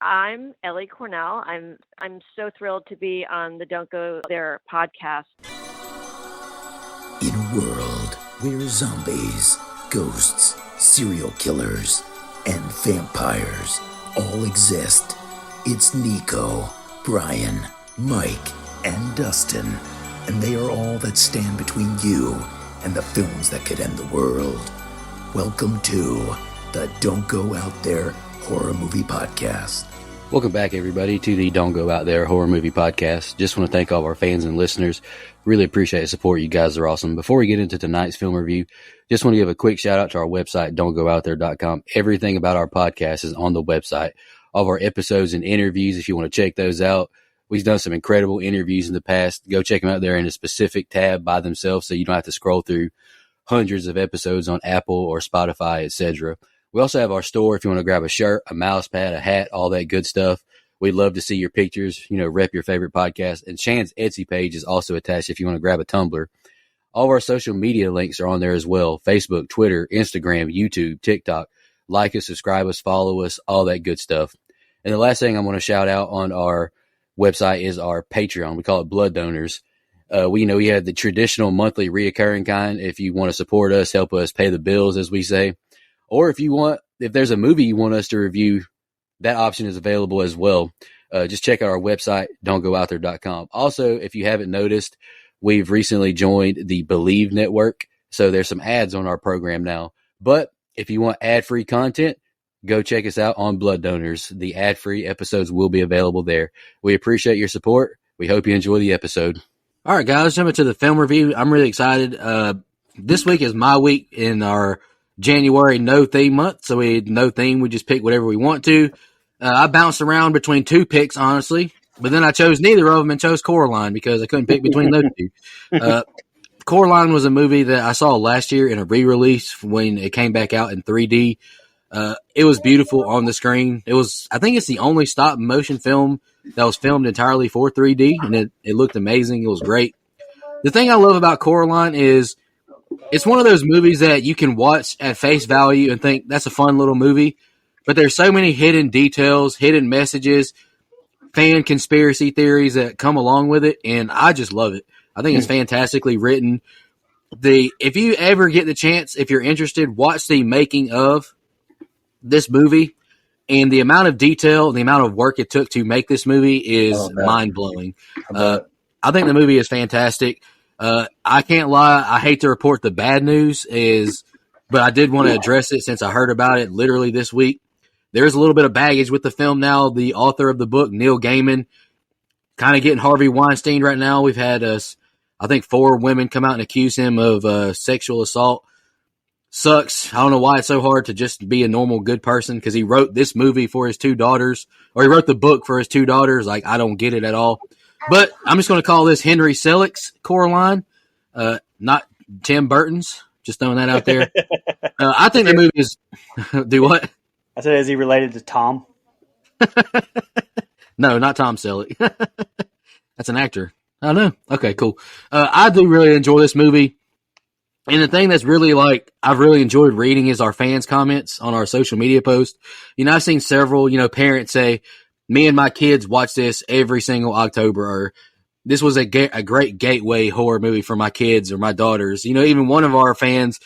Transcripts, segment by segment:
I'm Ellie Cornell. I'm so thrilled to be on the Don't Go There podcast. In a world where zombies, ghosts, serial killers, and vampires all exist, it's Nico, Brian, Mike, and Dustin, and they are all that stand between you and the films that could end the world. Welcome to the Don't Go Out There Horror Movie Podcast. Welcome back, everybody, to the Don't Go Out There Horror Movie Podcast. Just want to thank all of our fans and listeners. Really appreciate the support. You guys are awesome. Before we get into tonight's film review, just want to give a quick shout out to our website, don'tgoouthere.com. Everything about our podcast is on the website. All of our episodes and interviews, if you want to check those out. We've done some incredible interviews in the past. Go check them out there in a specific tab by themselves so you don't have to scroll through hundreds of episodes on Apple or Spotify, etc. We also have our store if you want to grab a shirt, a mouse pad, a hat, all that good stuff. We'd love to see your pictures, rep your favorite podcast. And Shan's Etsy page is also attached if you want to grab a tumbler. All of our social media links are on there as well. Facebook, Twitter, Instagram, YouTube, TikTok. Like us, subscribe us, follow us, all that good stuff. And the last thing I want to shout out on our website is our Patreon. We call it Blood Donors. We have the traditional monthly reoccurring kind. If you want to support us, help us pay the bills, as we say. Or if there's a movie you want us to review, that option is available as well. Just check out our website, don'tgoouthere.com. Also, if you haven't noticed, we've recently joined the Believe Network. So there's some ads on our program now. But if you want ad-free content, go check us out on Blood Donors. The ad-free episodes will be available there. We appreciate your support. We hope you enjoy the episode. All right, guys, jumping to the film review. I'm really excited. This week is my week in our January no theme month, so we no theme. We just pick whatever we want to. I bounced around between two picks, honestly, but then I chose neither of them and chose Coraline because I couldn't pick between those two. Coraline was a movie that I saw last year in a re-release when it came back out in 3D. It was beautiful on the screen. I think it's the only stop motion film that was filmed entirely for 3D, and it looked amazing. It was great. The thing I love about Coraline is it's one of those movies that you can watch at face value and think that's a fun little movie, but there's so many hidden details, hidden messages, fan conspiracy theories that come along with it, and I just love it. I think it's fantastically written. If you ever get the chance, if you're interested, watch the making of this movie, and the amount of detail, the amount of work it took to make this movie is mind-blowing. I think the movie is fantastic. I can't lie. I hate to report the bad news but I did want to address it since I heard about it literally this week. There's a little bit of baggage with the film now. The author of the book, Neil Gaiman, kind of getting Harvey Weinstein right now. We've had, I think, 4 women come out and accuse him of sexual assault. Sucks. I don't know why it's so hard to just be a normal good person because he wrote this movie for his 2 daughters, or he wrote the book for his 2 daughters. Like, I don't get it at all. But I'm just going to call this Henry Selick's Coraline, not Tim Burton's. Just throwing that out there. I think the movie is – do what? I said, is he related to Tom? No, not Tom Selleck. That's an actor. I don't know. Okay, cool. I do really enjoy this movie. And the thing that's really I've really enjoyed reading is our fans' comments on our social media post. I've seen several, parents say, me and my kids watch this every single October, or this was a great gateway horror movie for my kids or my daughters. Even one of our fans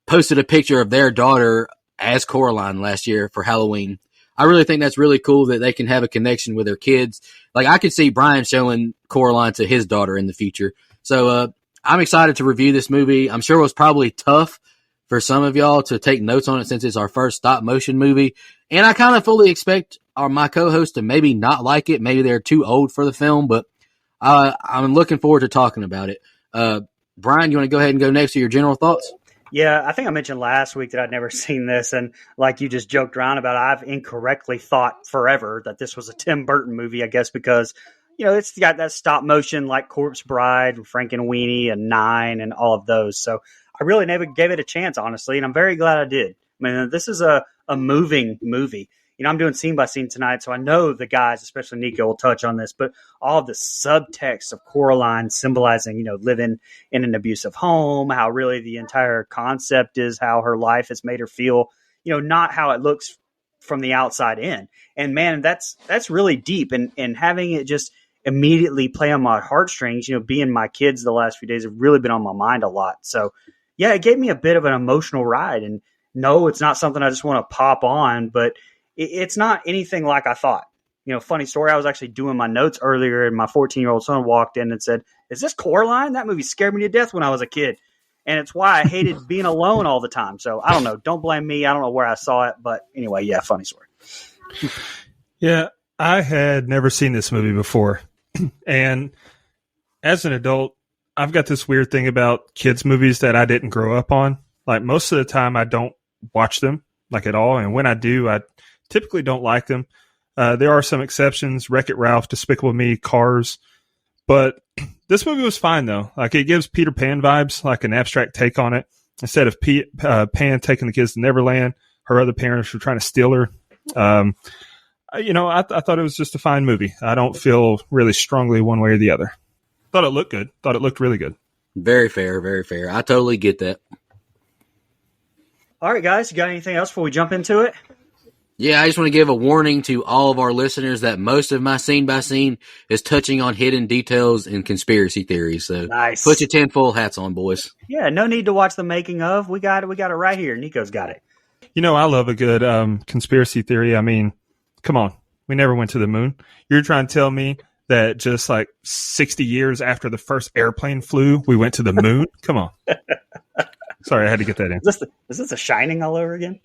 posted a picture of their daughter as Coraline last year for Halloween. I really think that's really cool that they can have a connection with their kids. Like, I could see Brian showing Coraline to his daughter in the future. So, I'm excited to review this movie. I'm sure it was probably tough for some of y'all to take notes on it since it's our first stop motion movie. And I kind of fully expect my co-host to maybe not like it. Maybe they're too old for the film, but I'm looking forward to talking about it. Brian, you want to go ahead and go next to your general thoughts? Yeah, I think I mentioned last week that I'd never seen this, and like you just joked around about, I've incorrectly thought forever that this was a Tim Burton movie, I guess, because, it's got that stop motion like Corpse Bride, Frankenweenie, and Nine, and all of those. So I really never gave it a chance, honestly, and I'm very glad I did. I mean, this is a moving movie. I'm doing scene by scene tonight, so I know the guys, especially Nico, will touch on this, but all of the subtext of Coraline symbolizing, living in an abusive home, how really the entire concept is how her life has made her feel, not how it looks from the outside in. And man, that's really deep. And having it just immediately play on my heartstrings, being my kids the last few days have really been on my mind a lot. So yeah, it gave me a bit of an emotional ride. And no, it's not something I just want to pop on, but it's not anything like I thought. Funny story, I was actually doing my notes earlier and my 14-year-old son walked in and said, "Is this Coraline? That movie scared me to death when I was a kid." And it's why I hated being alone all the time. So I don't know. Don't blame me. I don't know where I saw it. But anyway, yeah, funny story. Yeah, I had never seen this movie before. And as an adult, I've got this weird thing about kids' movies that I didn't grow up on. Like most of the time, I don't watch them like at all. And when I do, I typically don't like them. There are some exceptions: Wreck-It Ralph, Despicable Me, Cars. But this movie was fine, though. Like, it gives Peter Pan vibes, like an abstract take on it. Instead of Pan taking the kids to Neverland, her other parents were trying to steal her. I thought it was just a fine movie. I don't feel really strongly one way or the other. Thought it looked good. Thought it looked really good. Very fair, very fair. I totally get that. All right, guys, you got anything else before we jump into it? Yeah, I just want to give a warning to all of our listeners that most of my scene by scene is touching on hidden details and conspiracy theories. So nice. Put your tinfoil hats on, boys. Yeah, no need to watch the making of. We got it right here. Nico's got it. I love a good conspiracy theory. I mean, come on. We never went to the moon. You're trying to tell me that just like 60 years after the first airplane flew, we went to the moon? Come on. Sorry, I had to get that in. Is this a Shining all over again?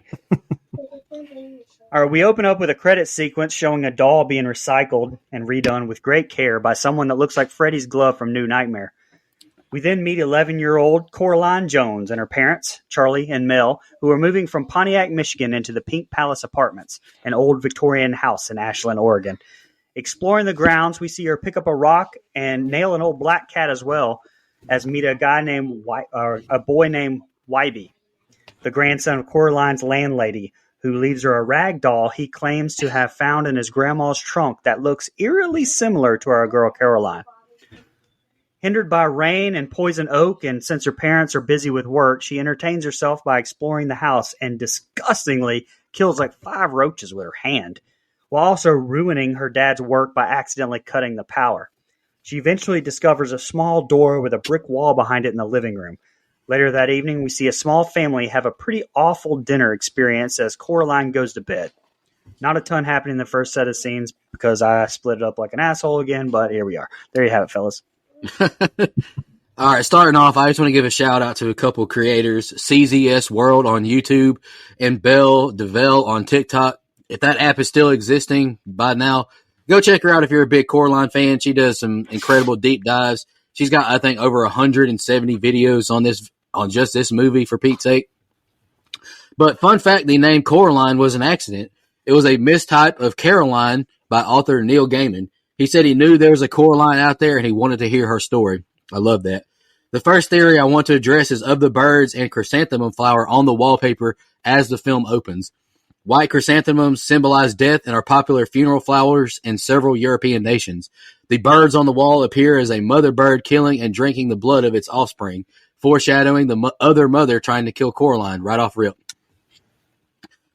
All right, we open up with a credit sequence showing a doll being recycled and redone with great care by someone that looks like Freddy's glove from New Nightmare. We then meet 11-year-old Coraline Jones and her parents, Charlie and Mel, who are moving from Pontiac, Michigan into the Pink Palace Apartments, an old Victorian house in Ashland, Oregon. Exploring the grounds, we see her pick up a rock and nail an old black cat as well as meet a boy named Wybie, the grandson of Coraline's landlady, who leaves her a rag doll he claims to have found in his grandma's trunk that looks eerily similar to our girl Coraline. Hindered by rain and poison oak, and since her parents are busy with work, she entertains herself by exploring the house and disgustingly kills like 5 roaches with her hand, while also ruining her dad's work by accidentally cutting the power. She eventually discovers a small door with a brick wall behind it in the living room. Later that evening, we see a small family have a pretty awful dinner experience as Coraline goes to bed. Not a ton happening in the first set of scenes because I split it up like an asshole again, but here we are. There you have it, fellas. All right, starting off, I just want to give a shout out to a couple creators, CZS World on YouTube and Belle DeVelle on TikTok. If that app is still existing by now, go check her out if you're a big Coraline fan. She does some incredible deep dives. She's got, I think, over 170 videos on just this movie, for Pete's sake. But fun fact, the name Coraline was an accident. It was a mistype of Caroline by author Neil Gaiman. He said he knew there was a Coraline out there and he wanted to hear her story. I love that. The first theory I want to address is of the birds and chrysanthemum flower on the wallpaper as the film opens. White chrysanthemums symbolize death and are popular funeral flowers in several European nations. The birds on the wall appear as a mother bird killing and drinking the blood of its offspring, foreshadowing the other mother trying to kill Coraline right off rip.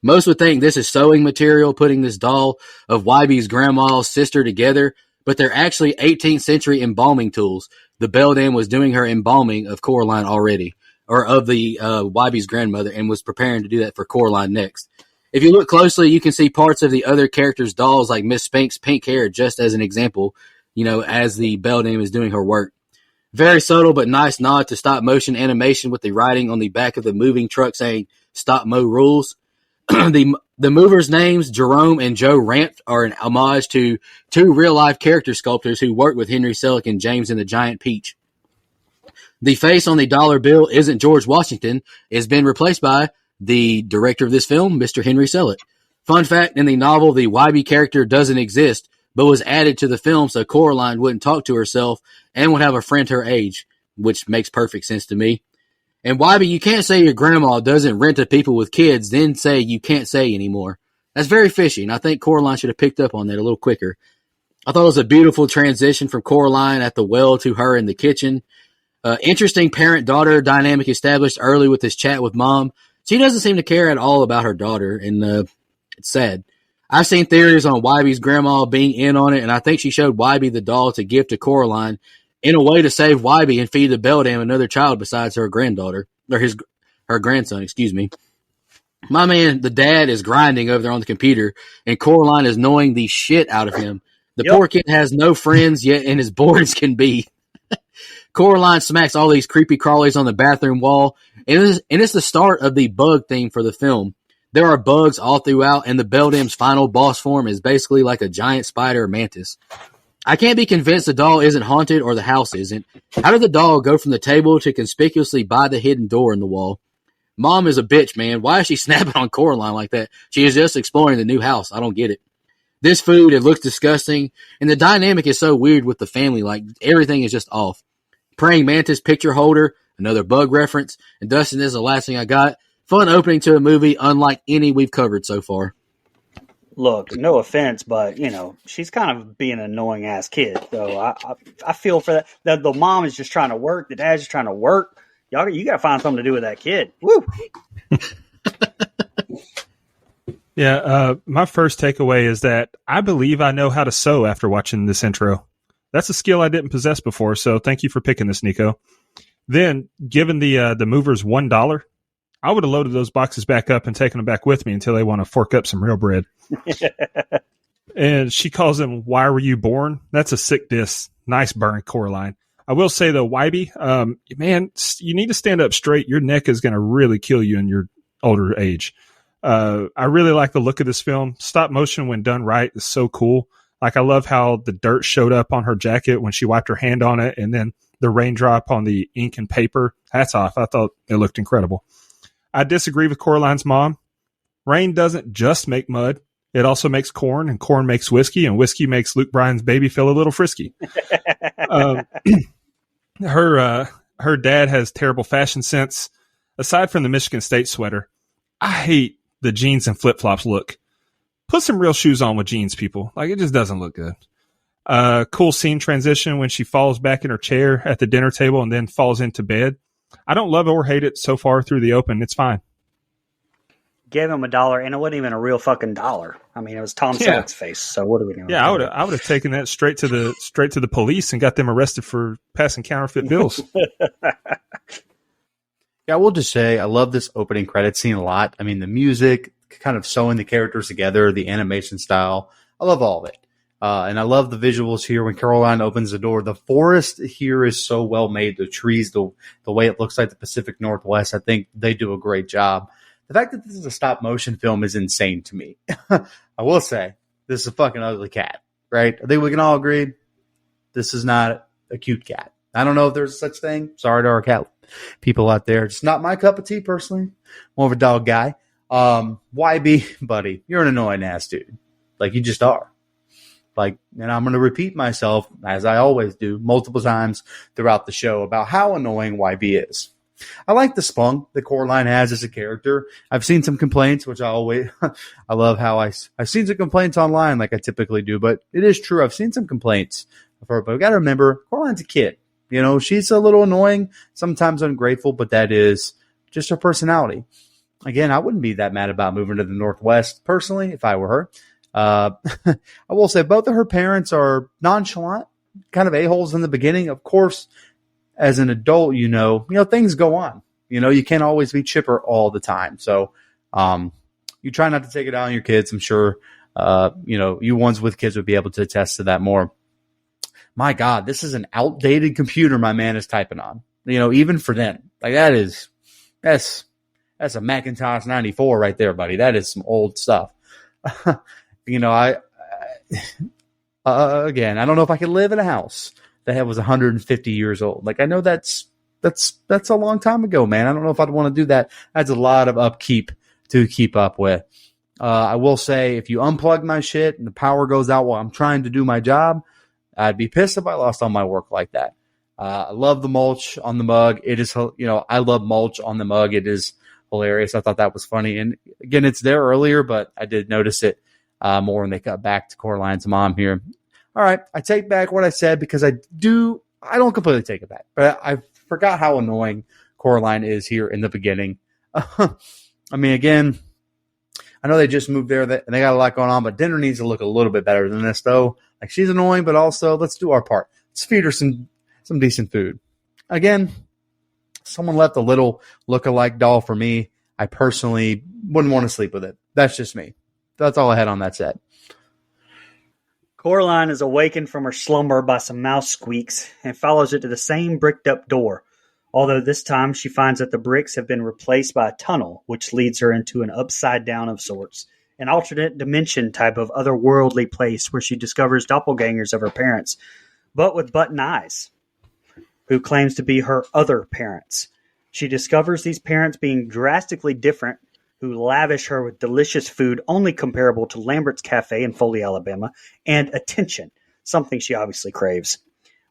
Most would think this is sewing material, putting this doll of Wybie's grandma's sister together, but they're actually 18th century embalming tools. The beldam was doing her embalming of Coraline already, or of the Wybie's grandmother, and was preparing to do that for Coraline next. If you look closely, you can see parts of the other characters' dolls, like Miss Spink's pink hair, just as an example, as the beldam is doing her work. Very subtle but nice nod to stop motion animation with the writing on the back of the moving truck saying "Stop Mo Rules." The movers' names, Jerome and Joe Ranft, are an homage to 2 real-life character sculptors who worked with Henry Selick and James and the Giant Peach. The face on the dollar bill isn't George Washington. It's been replaced by the director of this film, Mr. Henry Selick. Fun fact, in the novel, the Wybie character doesn't exist, but was added to the film so Coraline wouldn't talk to herself and would have a friend her age, which makes perfect sense to me. And Wybie, you can't say your grandma doesn't rent to people with kids, then say you can't say anymore. That's very fishy, and I think Coraline should have picked up on that a little quicker. I thought it was a beautiful transition from Coraline at the well to her in the kitchen. Interesting parent-daughter dynamic established early with this chat with Mom. She doesn't seem to care at all about her daughter, and It's sad. I've seen theories on Wybie's grandma being in on it, and I think she showed Wybie the doll to give to Coraline in a way to save Wybie and feed the beldam another child besides her granddaughter, or her grandson, excuse me. My man, the dad, is grinding over there on the computer, and Coraline is knowing the shit out of him. The poor kid has no friends yet, and as bored as can be. Coraline smacks all these creepy crawlies on the bathroom wall, and it's the start of the bug theme for the film. There are bugs all throughout, and the beldam's final boss form is basically like a giant spider or mantis. I can't be convinced the doll isn't haunted or the house isn't. How did the doll go from the table to conspicuously by the hidden door in the wall? Mom is a bitch, man. Why is she snapping on Coraline like that? She is just exploring the new house. I don't get it. This food, it looks disgusting, and the dynamic is so weird with the family. Like, everything is just off. Praying mantis picture holder, another bug reference, and Dustin, this is the last thing I got. Fun opening to a movie unlike any we've covered so far. Look, no offense, but she's kind of being an annoying ass kid. So I feel for that. The mom is just trying to work. The dad's just trying to work. Y'all, you got to find something to do with that kid. Woo. Yeah, my first takeaway is that I believe I know how to sew after watching this intro. That's a skill I didn't possess before, so thank you for picking this, Nico. Then, given the movers $1, I would have loaded those boxes back up and taken them back with me until they want to fork up some real bread. And she calls him, "Why were you born?" That's a sick diss. Nice burn, Coraline. I will say, though, Wybie, man, you need to stand up straight. Your neck is going to really kill you in your older age. I really like the look of this film. Stop motion, when done right, is so cool. Like, I love how the dirt showed up on her jacket when she wiped her hand on it, and then the raindrop on the ink and paper. Hats off. I thought it looked incredible. I disagree with Coraline's mom. Rain doesn't just make mud. It also makes corn, and corn makes whiskey, and whiskey makes Luke Bryan's baby feel a little frisky. Her dad has terrible fashion sense. Aside from the Michigan State sweater, I hate the jeans and flip-flops look. Put some real shoes on with jeans, people. Like, it just doesn't look good. Cool scene transition when she falls back in her chair at the dinner table and then falls into bed. I don't love or hate it so far through the open. It's fine. Gave him $1, and it wasn't even a real fucking dollar. I mean, it was Tom Selleck's face. So what do we know? Yeah, I would have taken that straight to the police and got them arrested for passing counterfeit bills. Yeah, I will just say I love this opening credit scene a lot. I mean, the music, kind of sewing the characters together, the animation style. I love all of it. And I love the visuals here when Caroline opens the door. The forest here is so well made. The trees, the way it looks like the Pacific Northwest, I think they do a great job. The fact that this is a stop motion film is insane to me. I will say, this is a fucking ugly cat, right? I think we can all agree this is not a cute cat. I don't know if there's such thing. Sorry to our cat people out there. It's not my cup of tea, personally. More of a dog guy. YB, buddy, you're an annoying ass dude. Like, you just are. Like, and I'm going to repeat myself, as I always do, multiple times throughout the show about how annoying YB is. I like the spunk that Coraline has as a character. I've seen some complaints, which I love how I've seen some complaints online like I typically do, but it is true. I've seen some complaints of her, but we got to remember, Coraline's a kid. She's a little annoying, sometimes ungrateful, but that is just her personality. Again, I wouldn't be that mad about moving to the Northwest personally if I were her. I will say both of her parents are nonchalant, kind of a-holes in the beginning. Of course, as an adult, things go on. You can't always be chipper all the time. So you try not to take it out on your kids. I'm sure, you ones with kids would be able to attest to that more. My God, this is an outdated computer my man is typing on. Even for them. Like, that's a Macintosh 94 right there, buddy. That is some old stuff. Again, I don't know if I could live in a house that was 150 years old. Like, I know that's a long time ago, man. I don't know if I'd want to do that. That's a lot of upkeep to keep up with. I will say, if you unplug my shit and the power goes out while I'm trying to do my job, I'd be pissed if I lost all my work like that. I love the mulch on the mug. It is, I love mulch on the mug. It is hilarious. I thought that was funny. And again, it's there earlier, but I did notice it more when they cut back to Coraline's mom here. All right, I take back what I said because I don't completely take it back, but I forgot how annoying Coraline is here in the beginning. I mean, again, I know they just moved there and they got a lot going on, but dinner needs to look a little bit better than this, though. Like, she's annoying, but also let's do our part. Let's feed her some decent food. Again, someone left a little look-alike doll for me. I personally wouldn't want to sleep with it. That's just me. That's all I had on that set. Coraline is awakened from her slumber by some mouse squeaks and follows it to the same bricked-up door, although this time she finds that the bricks have been replaced by a tunnel, which leads her into an upside-down of sorts, an alternate dimension type of otherworldly place where she discovers doppelgangers of her parents, but with button eyes, who claims to be her other parents. She discovers these parents being drastically different, who lavish her with delicious food only comparable to Lambert's Cafe in Foley, Alabama, and attention, something she obviously craves.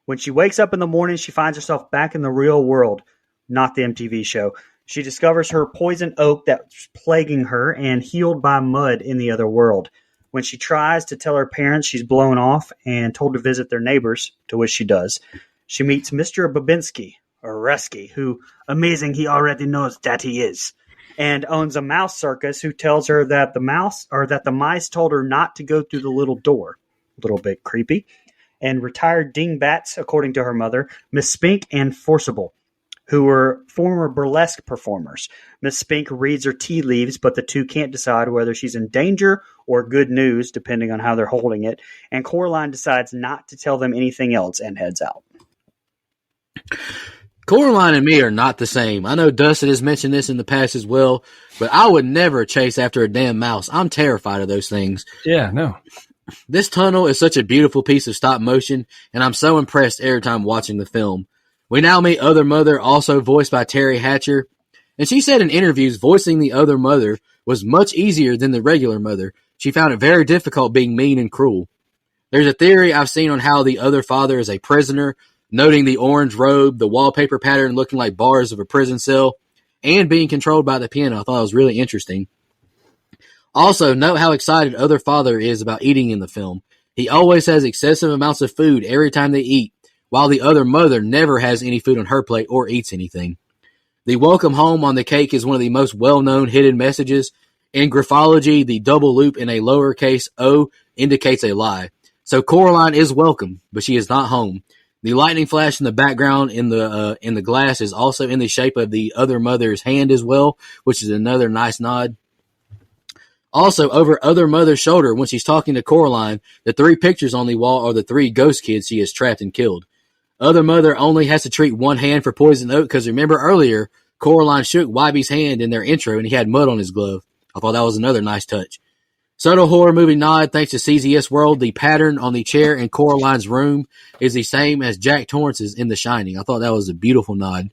When she wakes up in the morning, she finds herself back in the real world, not the MTV show. She discovers her poison oak that's plaguing her and healed by mud in the other world. When she tries to tell her parents she's blown off and told to visit their neighbors, to which she does, she meets Mr. Babinski, or Resky, who, amazing, he already knows that he is, and owns a mouse circus, who tells her that the mice told her not to go through the little door. A little bit creepy. And retired dingbats, according to her mother, Miss Spink and Forcible, who were former burlesque performers. Miss Spink reads her tea leaves, but the two can't decide whether she's in danger or good news, depending on how they're holding it. And Coraline decides not to tell them anything else and heads out. Coraline and me are not the same. I know Dustin has mentioned this in the past as well, but I would never chase after a damn mouse. I'm terrified of those things. Yeah, no. This tunnel is such a beautiful piece of stop motion, and I'm so impressed every time watching the film. We now meet Other Mother, also voiced by Terry Hatcher, and she said in interviews voicing the Other Mother was much easier than the regular mother. She found it very difficult being mean and cruel. There's a theory I've seen on how the other father is a prisoner, noting the orange robe, the wallpaper pattern looking like bars of a prison cell, and being controlled by the piano. I thought it was really interesting. Also, note how excited Other Father is about eating in the film. He always has excessive amounts of food every time they eat, while the Other Mother never has any food on her plate or eats anything. The welcome home on the cake is one of the most well-known hidden messages. In graphology, the double loop in a lowercase o indicates a lie. So Coraline is welcome, but she is not home. The lightning flash in the background in the glass is also in the shape of the Other Mother's hand as well, which is another nice nod. Also, over Other Mother's shoulder, when she's talking to Coraline, the 3 pictures on the wall are the 3 ghost kids she has trapped and killed. Other Mother only has to treat one hand for poison oak, because remember earlier, Coraline shook Wybie's hand in their intro and he had mud on his glove. I thought that was another nice touch. Subtle horror movie nod thanks to CZS World. The pattern on the chair in Coraline's room is the same as Jack Torrance's in The Shining. I thought that was a beautiful nod.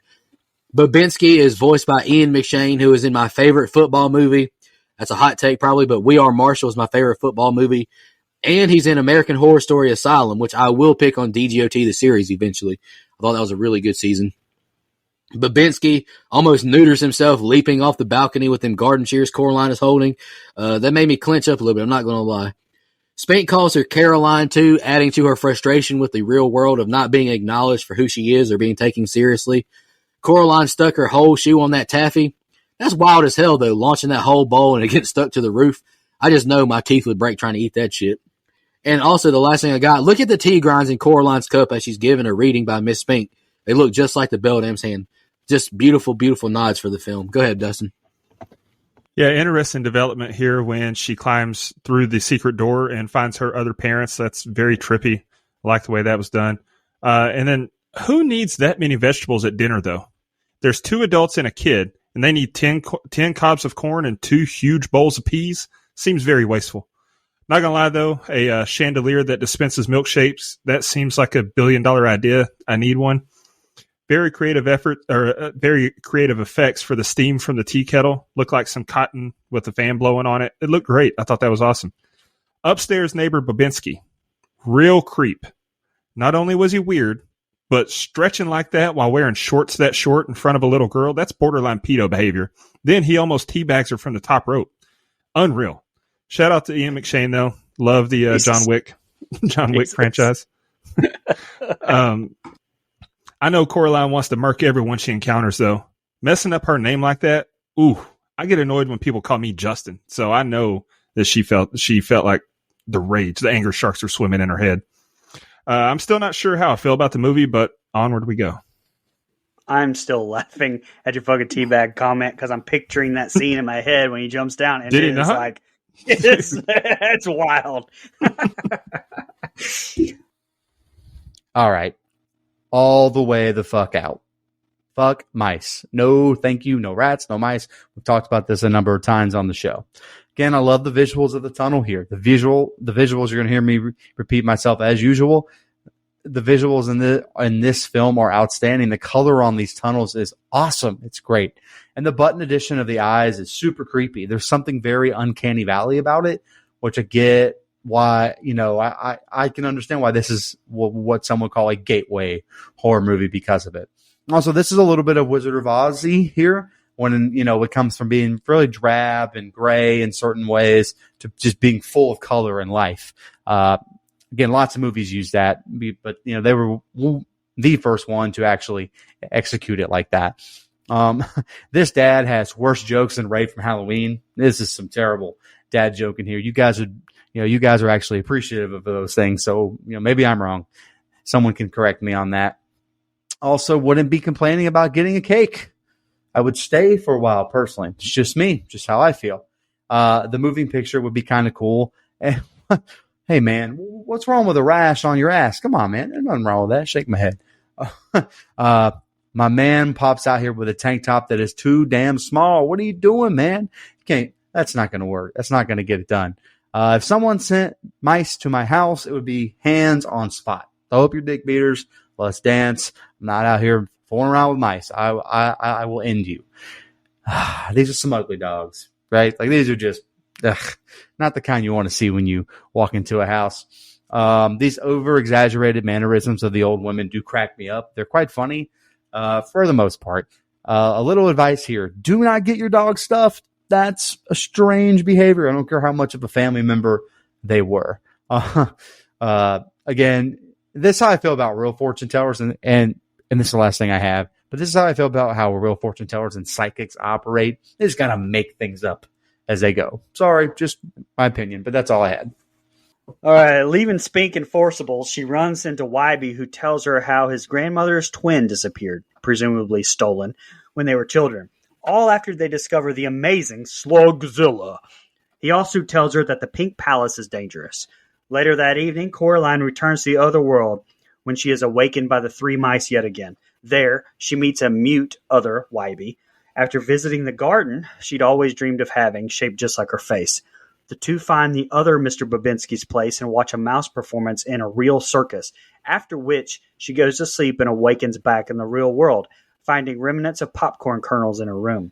Babinski is voiced by Ian McShane, who is in my favorite football movie. That's a hot take probably, but We Are Marshall is my favorite football movie. And he's in American Horror Story Asylum, which I will pick on DGOT, the series, eventually. I thought that was a really good season. Babinski almost neuters himself leaping off the balcony with them garden shears Coraline is holding. That made me clench up a little bit, I'm not going to lie. Spink calls her Caroline too, adding to her frustration with the real world of not being acknowledged for who she is or being taken seriously. Coraline stuck her whole shoe on that taffy. That's wild as hell, though, launching that whole bowl and it gets stuck to the roof. I just know my teeth would break trying to eat that shit. And also, the last thing I got, look at the tea grinds in Coraline's cup as she's given a reading by Miss Spink. They look just like the Bellam's hand. Just beautiful, beautiful nods for the film. Go ahead, Dustin. Yeah, interesting development here when she climbs through the secret door and finds her other parents. That's very trippy. I like the way that was done. And then, who needs that many vegetables at dinner, though? There's 2 adults and a kid, and they need 10 cobs of corn and 2 huge bowls of peas. Seems very wasteful. Not gonna lie, though, a chandelier that dispenses milkshakes, that seems like $1 billion idea. I need one. Very creative very creative effects for the steam from the tea kettle. Looked like some cotton with a fan blowing on it. It looked great. I thought that was awesome. Upstairs neighbor Babinski. Real creep. Not only was he weird, but stretching like that while wearing shorts that short in front of a little girl, that's borderline pedo behavior. Then he almost teabags her from the top rope. Unreal. Shout out to Ian McShane, though. Love the John Wick franchise. I know Coraline wants to murk everyone she encounters, though. Messing up her name like that, ooh, I get annoyed when people call me Justin. So I know that she felt like the rage, the anger sharks are swimming in her head. I'm still not sure how I feel about the movie, but onward we go. I'm still laughing at your fucking teabag comment because I'm picturing that scene in my head when he jumps down, and Did he it's not? like it's wild. All right. All the way the fuck out. Fuck mice. No, thank you. No rats, no mice. We've talked about this a number of times on the show. Again, I love the visuals of the tunnel here. The visuals, you're going to hear me repeat myself as usual. The visuals in this film are outstanding. The color on these tunnels is awesome. It's great. And the button edition of the eyes is super creepy. There's something very uncanny valley about it, which I get why, I can understand why this is what some would call a gateway horror movie because of it. Also, this is a little bit of Wizard of Oz-y here when, it comes from being really drab and gray in certain ways to just being full of color and life. Again, lots of movies use that, but, they were the first one to actually execute it like that. This dad has worse jokes than Ray from Halloween. This is some terrible dad joke in here. You guys are actually appreciative of those things. So, maybe I'm wrong. Someone can correct me on that. Also, wouldn't be complaining about getting a cake. I would stay for a while personally. It's just me, just how I feel. The moving picture would be kind of cool. Hey, man, what's wrong with a rash on your ass? Come on, man. There's nothing wrong with that. Shake my head. My man pops out here with a tank top that is too damn small. What are you doing, man? That's not going to work. That's not going to get it done. If someone sent mice to my house, it would be hands on spot. Throw up your dick beaters. Let's dance. I'm not out here fooling around with mice. I will end you. These are some ugly dogs, right? Like these are just not the kind you want to see when you walk into a house. These over-exaggerated mannerisms of the old women do crack me up. They're quite funny for the most part. A little advice here. Do not get your dog stuffed. That's a strange behavior. I don't care how much of a family member they were. Again, this is how I feel about real fortune tellers, and this is the last thing I have, but this is how I feel about how real fortune tellers and psychics operate. They just gotta make things up as they go. Sorry, just my opinion, but that's all I had. All right, leaving Spink and Forcible, she runs into Wybie, who tells her how his grandmother's twin disappeared, presumably stolen, when they were children, all after they discover the amazing Slugzilla. He also tells her that the Pink Palace is dangerous. Later that evening, Coraline returns to the other world when she is awakened by the three mice yet again. There, she meets a mute other, Wybie. After visiting the garden she'd always dreamed of having, shaped just like her face. The two find the other Mr. Babinski's place and watch a mouse performance in a real circus, after which she goes to sleep and awakens back in the real world, finding remnants of popcorn kernels in her room.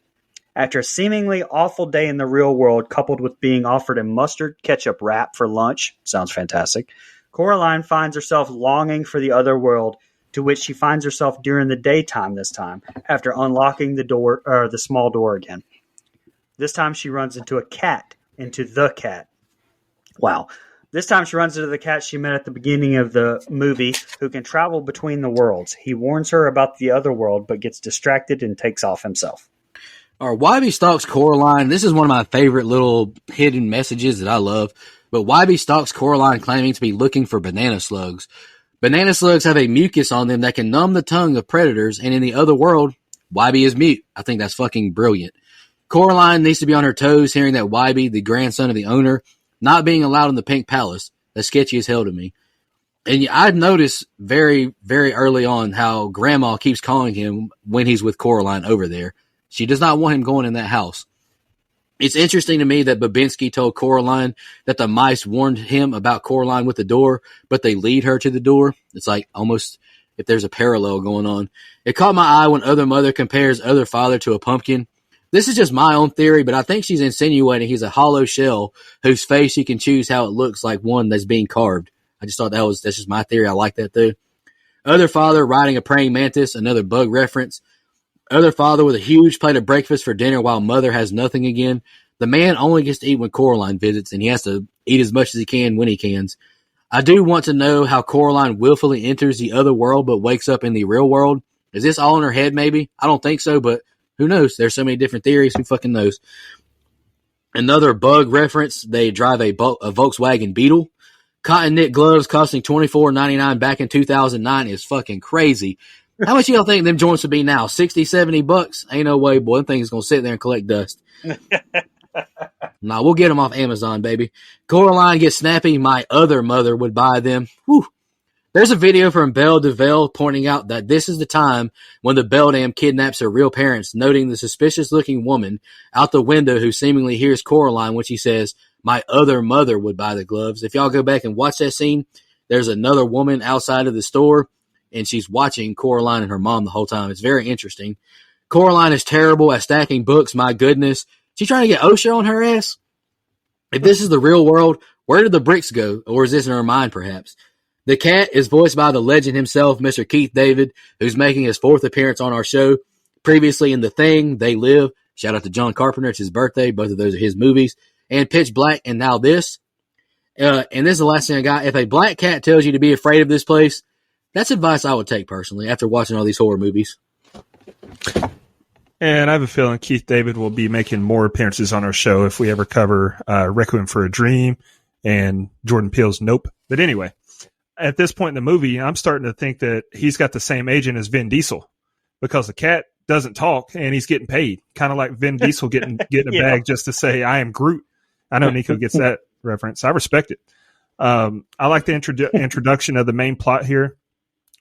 After a seemingly awful day in the real world, coupled with being offered a mustard ketchup wrap for lunch, sounds fantastic, Coraline finds herself longing for the other world, to which she finds herself during the daytime this time, after unlocking the small door again. This time she runs into the cat. Wow. This time she runs into the cat she met at the beginning of the movie, who can travel between the worlds. He warns her about the other world, but gets distracted and takes off himself. Or Wybie stalks Coraline. This is one of my favorite little hidden messages that I love. But Wybie stalks Coraline, claiming to be looking for banana slugs. Banana slugs have a mucus on them that can numb the tongue of predators, and in the other world, Wybie is mute. I think that's fucking brilliant. Coraline needs to be on her toes, hearing that Wybie, the grandson of the owner, not being allowed in the Pink Palace. That's sketchy as hell to me. And I've noticed very, very early on how Grandma keeps calling him when he's with Coraline over there. She does not want him going in that house. It's interesting to me that Babinski told Coraline that the mice warned him about Coraline with the door, but they lead her to the door. It's like almost if there's a parallel going on. It caught my eye when Other Mother compares Other Father to a pumpkin. This is just my own theory, but I think she's insinuating he's a hollow shell whose face you can choose how it looks like one that's being carved. I just thought that's just my theory. I like that too. Other Father riding a praying mantis, another bug reference. Other Father with a huge plate of breakfast for dinner while Mother has nothing again. The man only gets to eat when Coraline visits, and he has to eat as much as he can when he can. I do want to know how Coraline willfully enters the other world but wakes up in the real world. Is this all in her head maybe? I don't think so, but Who knows? There's so many different theories. Who fucking knows? Another bug reference, they drive a Volkswagen Beetle. Cotton knit gloves costing $24.99 back in 2009 is fucking crazy. How much y'all think them joints would be now? 60, 70 bucks? Ain't no way, boy. Them things going to sit there and collect dust. Nah, we'll get them off Amazon, baby. Coraline gets snappy. My other mother would buy them. Whew. There's a video from Belle DeVille pointing out that this is the time when the Beldam kidnaps her real parents, noting the suspicious-looking woman out the window who seemingly hears Coraline when she says, my other mother would buy the gloves. If y'all go back and watch that scene, there's another woman outside of the store, and she's watching Coraline and her mom the whole time. It's very interesting. Coraline is terrible at stacking books, my goodness. She trying to get OSHA on her ass? If this is the real world, where did the bricks go? Or is this in her mind, perhaps? The cat is voiced by the legend himself, Mr. Keith David, who's making his 4th appearance on our show. Previously in The Thing, They Live. Shout out to John Carpenter. It's his birthday. Both of those are his movies. And Pitch Black, and now this. And this is the last thing I got. If a black cat tells you to be afraid of this place, that's advice I would take personally after watching all these horror movies. And I have a feeling Keith David will be making more appearances on our show if we ever cover Requiem for a Dream and Jordan Peele's Nope. But anyway, at this point in the movie, I'm starting to think that he's got the same agent as Vin Diesel because the cat doesn't talk and he's getting paid. Kind of like Vin Diesel getting a bag just to say, I am Groot. I know Nico gets that reference. I respect it. I like the introduction of the main plot here.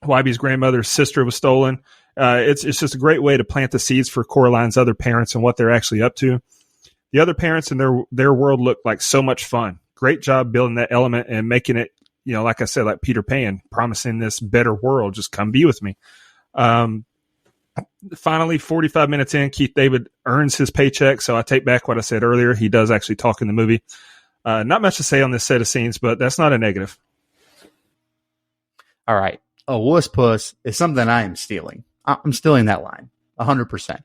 Wybie's grandmother's sister was stolen. It's just a great way to plant the seeds for Coraline's other parents and what they're actually up to. The other parents in their world look like so much fun. Great job building that element and making it, like I said, like Peter Pan, promising this better world. Just come be with me. Finally, 45 minutes in, Keith David earns his paycheck. So I take back what I said earlier. He does actually talk in the movie. Not much to say on this set of scenes, but that's not a negative. All right. A wuss puss is something I am stealing. I'm stealing that line 100%.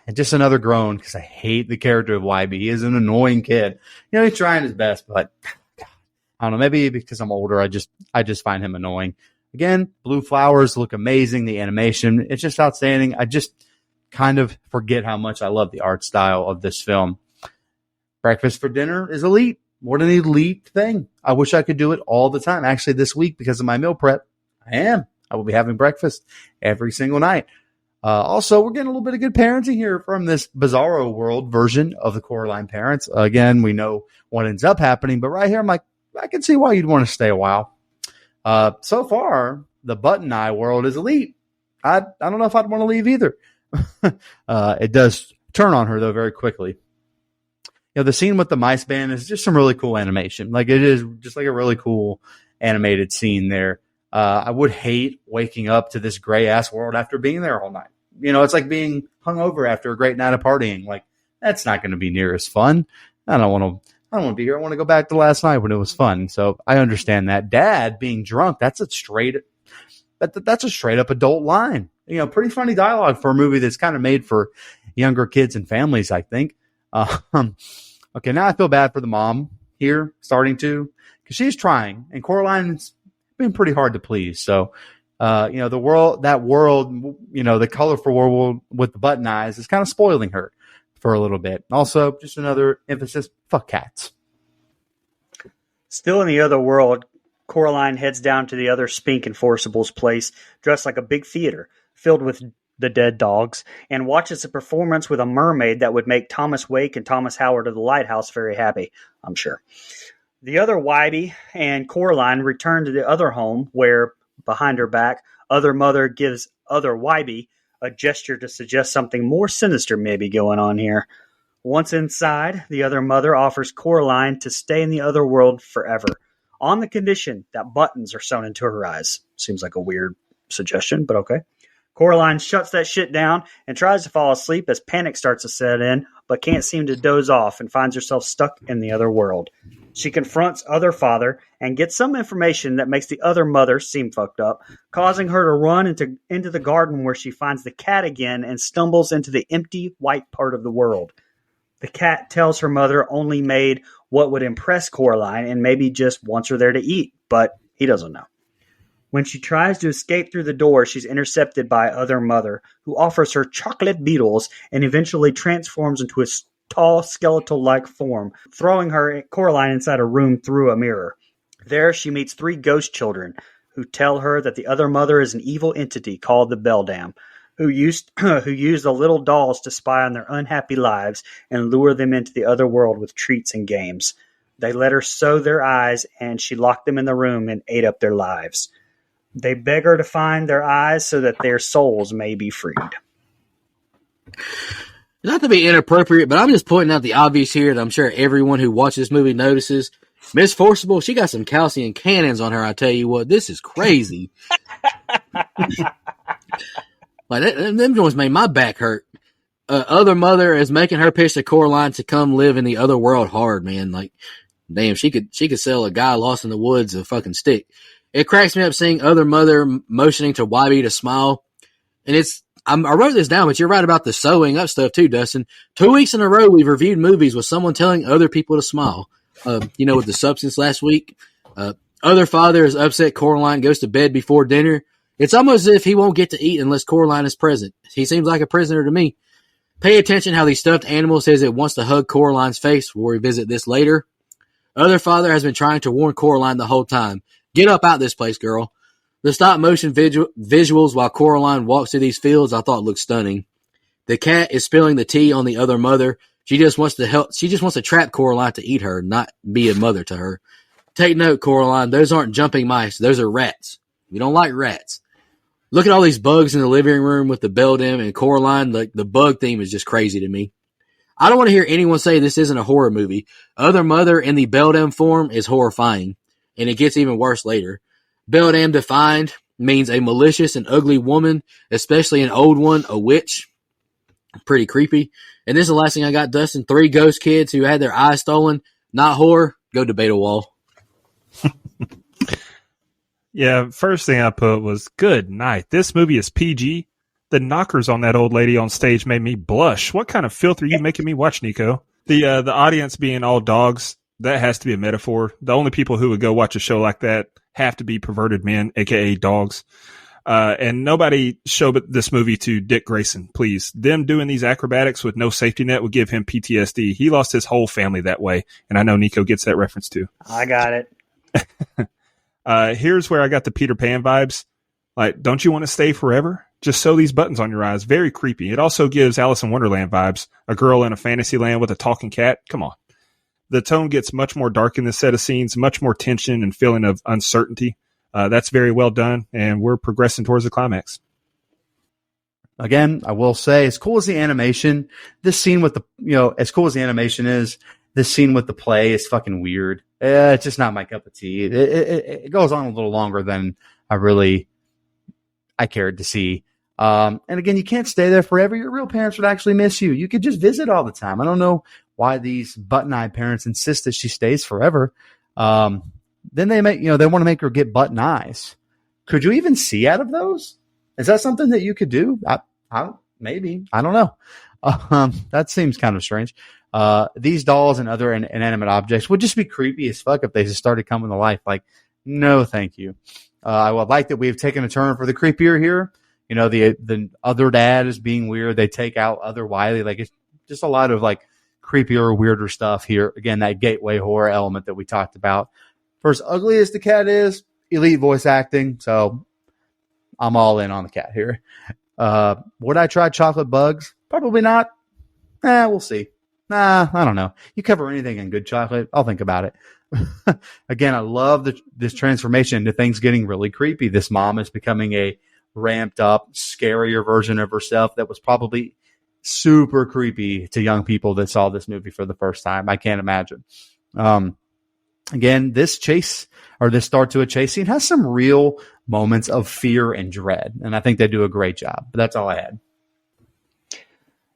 And just another groan because I hate the character of Wybie. He is an annoying kid. He's trying his best, but I don't know. Maybe because I'm older, I just find him annoying. Again, blue flowers look amazing. The animation, it's just outstanding. I just kind of forget how much I love the art style of this film. Breakfast for dinner is elite. What an elite thing. I wish I could do it all the time. Actually, this week, because of my meal prep, I will be having breakfast every single night. Also, we're getting a little bit of good parenting here from this Bizarro World version of the Coraline parents. Again, we know what ends up happening, but right here, I'm like, I can see why you'd want to stay a while. So far, the Button Eye world is elite. I don't know if I'd want to leave either. It does turn on her, though, very quickly. The scene with the mice band is just some really cool animation. Like, it is just like a really cool animated scene there. I would hate waking up to this gray-ass world after being there all night. It's like being hungover after a great night of partying. Like, that's not going to be near as fun. I don't want to be here. I want to go back to last night when it was fun. So I understand that. Dad being drunk, that's a straight up adult line. Pretty funny dialogue for a movie that's kind of made for younger kids and families, I think. Okay, now I feel bad for the mom here, starting to, because she's trying, and Coraline's been pretty hard to please. So, the world, the colorful world with the button eyes is kind of spoiling her for a little bit. Also, just another emphasis, fuck cats. Still in the other world, Coraline heads down to the other Spink Enforcible's place, dressed like a big theater, filled with the dead dogs, and watches a performance with a mermaid that would make Thomas Wake and Thomas Howard of the Lighthouse very happy, I'm sure. The other Wybie and Coraline return to the other home where, behind her back, other mother gives other Wybie a gesture to suggest something more sinister may be going on here. Once inside, the other mother offers Coraline to stay in the other world forever, on the condition that buttons are sewn into her eyes. Seems like a weird suggestion, but okay. Coraline shuts that shit down and tries to fall asleep as panic starts to set in, but can't seem to doze off and finds herself stuck in the other world. She confronts other father and gets some information that makes the other mother seem fucked up, causing her to run into the garden where she finds the cat again and stumbles into the empty white part of the world. The cat tells her mother only made what would impress Coraline and maybe just wants her there to eat, but he doesn't know. When she tries to escape through the door, she's intercepted by Other Mother, who offers her chocolate beetles and eventually transforms into a tall skeletal-like form, throwing Coraline inside a room through a mirror. There she meets three ghost children, who tell her that the Other Mother is an evil entity called the Beldam, who used the little dolls to spy on their unhappy lives and lure them into the other world with treats and games. They let her sew their eyes, and she locked them in the room and ate up their lives. They beg her to find their eyes so that their souls may be freed. Not to be inappropriate, but I'm just pointing out the obvious here that I'm sure everyone who watches this movie notices. Miss Forcible, she got some calcium cannons on her, I tell you what. This is crazy. Them joints made my back hurt. Other Mother is making her pitch to Coraline to come live in the other world hard, man. Like, damn, she could sell a guy lost in the woods a fucking stick. It cracks me up seeing Other Mother motioning to Wybie to smile. And I wrote this down, but you're right about the sewing up stuff too, Dustin. 2 weeks in a row, we've reviewed movies with someone telling other people to smile. With The Substance last week. Other Father is upset Coraline goes to bed before dinner. It's almost as if he won't get to eat unless Coraline is present. He seems like a prisoner to me. Pay attention how the stuffed animal says it wants to hug Coraline's face. We'll revisit this later. Other Father has been trying to warn Coraline the whole time. Get up out this place, girl. The stop-motion visuals while Coraline walks through these fields I thought looked stunning. The cat is spilling the tea on the Other Mother. She just wants to help. She just wants to trap Coraline to eat her, not be a mother to her. Take note, Coraline. Those aren't jumping mice. Those are rats. We don't like rats. Look at all these bugs in the living room with the Beldam and Coraline. The bug theme is just crazy to me. I don't want to hear anyone say this isn't a horror movie. Other Mother in the Beldam form is horrifying, and it gets even worse later. Beldam defined means a malicious and ugly woman, especially an old one, a witch. Pretty creepy. And this is the last thing I got, Dustin. 3 ghost kids who had their eyes stolen. Not horror. Go debate a wall. Yeah, first thing I put was, good night. This movie is PG. The knockers on that old lady on stage made me blush. What kind of filth are you making me watch, Nico? The audience being all dogs, that has to be a metaphor. The only people who would go watch a show like that have to be perverted men, a.k.a. dogs. And nobody show this movie to Dick Grayson, please. Them doing these acrobatics with no safety net would give him PTSD. He lost his whole family that way, and I know Nico gets that reference too. I got it. Here's where I got the Peter Pan vibes. Like, don't you want to stay forever? Just sew these buttons on your eyes. Very creepy. It also gives Alice in Wonderland vibes. A girl in a fantasy land with a talking cat. Come on. The tone gets much more dark in this set of scenes, much more tension and feeling of uncertainty. That's very well done, and we're progressing towards the climax. Again, I will say, as cool as the animation, this scene with as cool as the animation is, this scene with the play is fucking weird. It's just not my cup of tea. It goes on a little longer than I cared to see. And again, you can't stay there forever. Your real parents would actually miss you. You could just visit all the time. I don't know why these button-eyed parents insist that she stays forever. Then they want to make her get button eyes. Could you even see out of those? Is that something that you could do? Maybe. I don't know. That seems kind of strange. These dolls and other inanimate objects would just be creepy as fuck if they just started coming to life. Like, no, thank you. I would like that we've taken a turn for the creepier here. The other dad is being weird. They take out Other Wiley. Like, it's just a lot of like creepier, weirder stuff here. Again, that gateway horror element that we talked about. For as ugly as the cat is, elite voice acting. So I'm all in on the cat here. Would I try chocolate bugs? Probably not. We'll see. I don't know. You cover anything in good chocolate, I'll think about it. Again, I love this transformation into things getting really creepy. This mom is becoming a ramped up, scarier version of herself that was probably super creepy to young people that saw this movie for the first time. I can't imagine. Again, this start to a chase scene has some real moments of fear and dread, and I think they do a great job. But that's all I had.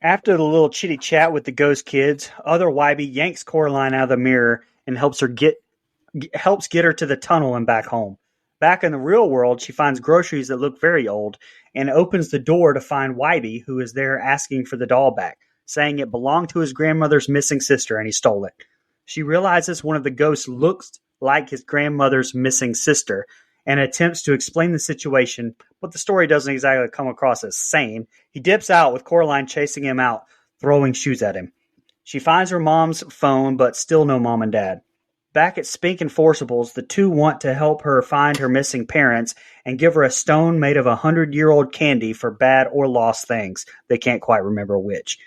After the little chitty chat with the ghost kids, Other Wybie yanks Coraline out of the mirror and helps get her to the tunnel and back home. Back in the real world, she finds groceries that look very old and opens the door to find Wybie, who is there asking for the doll back, saying it belonged to his grandmother's missing sister and he stole it. She realizes one of the ghosts looks like his grandmother's missing sister, and attempts to explain the situation, but the story doesn't exactly come across as sane. He dips out with Coraline chasing him out, throwing shoes at him. She finds her mom's phone, but still no mom and dad. Back at Spink and Forcibles, the two want to help her find her missing parents and give her a stone made of 100-year-old candy for bad or lost things. They can't quite remember which.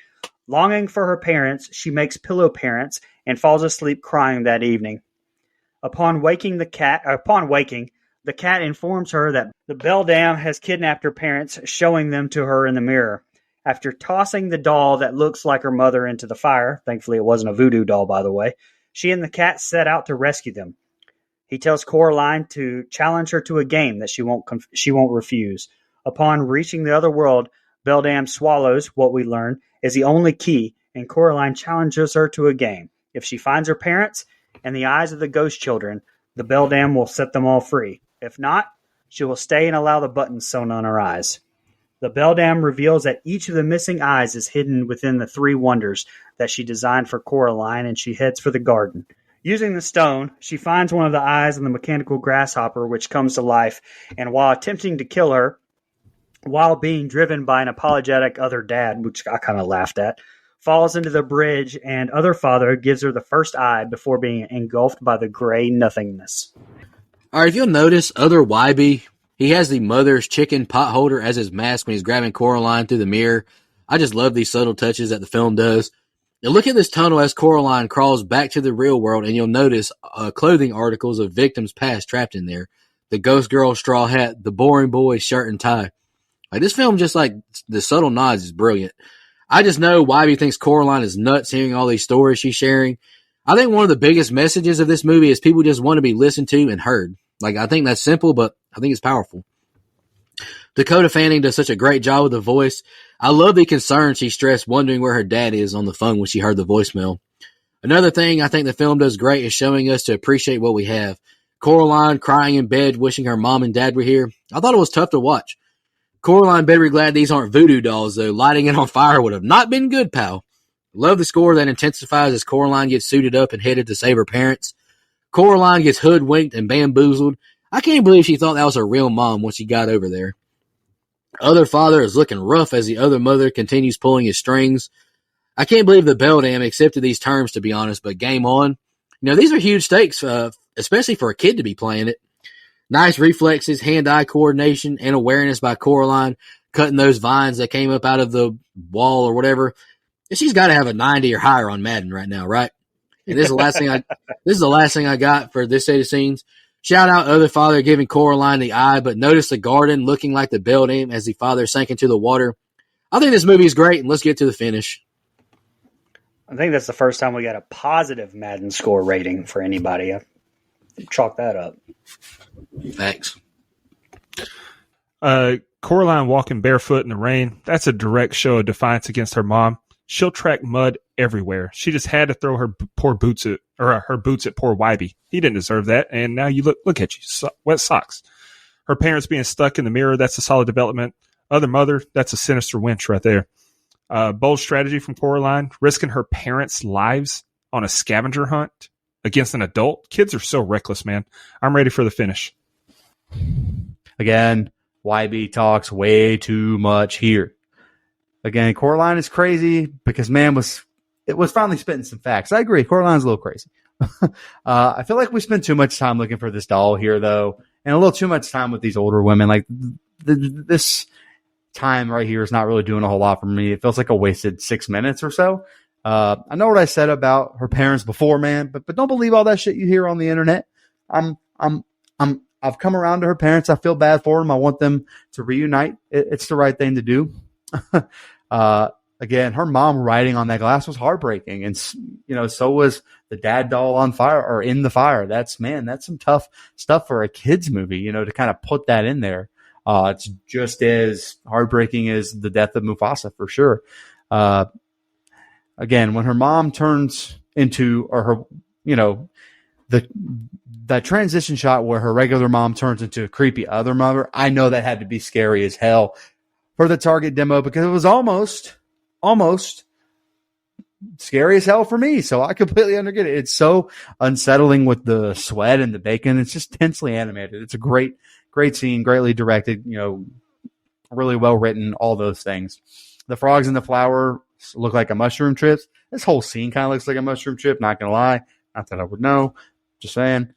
Longing for her parents, she makes pillow parents and falls asleep crying that evening. Upon waking, the cat informs her that the beldam has kidnapped her parents, showing them to her in the mirror. After tossing the doll that looks like her mother into the fire, thankfully it wasn't a voodoo doll, by the way, she and the cat set out to rescue them. He tells Coraline to challenge her to a game that she won't refuse. Upon reaching the other world, Beldam swallows what we learn is the only key, and Coraline challenges her to a game. If she finds her parents and the eyes of the ghost children, the beldam will set them all free. If not, she will stay and allow the buttons sewn on her eyes. The beldam reveals that each of the missing eyes is hidden within the 3 wonders that she designed for Coraline, and she heads for the garden. Using the stone, she finds one of the eyes in the mechanical grasshopper, which comes to life, and while attempting to kill her, while being driven by an apologetic other dad, which I kind of laughed at, falls into the bridge, and other father gives her the first eye before being engulfed by the gray nothingness. All right, if you'll notice, other YB, he has the mother's chicken pot holder as his mask when he's grabbing Coraline through the mirror. I just love these subtle touches that the film does. And look at this tunnel as Coraline crawls back to the real world, and you'll notice clothing articles of victims past trapped in there. The ghost girl straw hat, the boring boy shirt and tie. Like, this film, just like the subtle nods, is brilliant. I just know YB thinks Coraline is nuts hearing all these stories she's sharing. I think one of the biggest messages of this movie is people just want to be listened to and heard. Like, I think that's simple, but I think it's powerful. Dakota Fanning does such a great job with the voice. I love the concern she stressed wondering where her dad is on the phone when she heard the voicemail. Another thing I think the film does great is showing us to appreciate what we have. Coraline crying in bed, wishing her mom and dad were here. I thought it was tough to watch. Coraline better be glad these aren't voodoo dolls, though. Lighting it on fire would have not been good, pal. Love the score that intensifies as Coraline gets suited up and headed to save her parents. Coraline gets hoodwinked and bamboozled. I can't believe she thought that was her real mom when she got over there. Other father is looking rough as the other mother continues pulling his strings. I can't believe the beldam accepted these terms, to be honest, but game on. You know, these are huge stakes, especially for a kid to be playing it. Nice reflexes, hand-eye coordination, and awareness by Coraline, cutting those vines that came up out of the wall or whatever. She's got to have a 90 or higher on Madden right now, right? And this is the last thing I got for this set of scenes. Shout out other father giving Coraline the eye, but notice the garden looking like the beldam as the father sank into the water. I think this movie is great, and let's get to the finish. I think that's the first time we got a positive Madden score rating for anybody. Chalk that up. Thanks. Coraline walking barefoot in the rain, that's a direct show of defiance against her mom. She'll track mud everywhere. She just had to throw her boots at poor Wybie. He didn't deserve that, and now you look at you, wet socks. Her parents being stuck in the mirror, that's a solid development. Other mother, that's a sinister winch right there. Bold strategy from Coraline, risking her parents' lives on a scavenger hunt against an adult. Kids are so reckless, man. I'm ready for the finish. Again, YB talks way too much here. Again, Coraline is crazy because man was finally spitting some facts. I agree. Coraline's a little crazy. I feel like we spent too much time looking for this doll here, though, and a little too much time with these older women. Like this time right here is not really doing a whole lot for me. It feels like a wasted 6 minutes or so. I know what I said about her parents before, man, but don't believe all that shit you hear on the internet. I've come around to her parents. I feel bad for them. I want them to reunite. It's the right thing to do. Again, her mom writing on that glass was heartbreaking. And, so was the dad doll on fire or in the fire. That's some tough stuff for a kid's movie, to kind of put that in there. It's just as heartbreaking as the death of Mufasa for sure. Again, when her mom turns into, or her, that transition shot where her regular mom turns into a creepy other mother, I know that had to be scary as hell for the target demo because it was almost scary as hell for me. So I completely understand it. It's so unsettling with the sweat and the bacon. It's just tensely animated. It's a great scene, greatly directed, really well written, all those things. The frogs in the flower look like a mushroom trip. This whole scene kind of looks like a mushroom trip, not going to lie. Not that I would know. Just saying.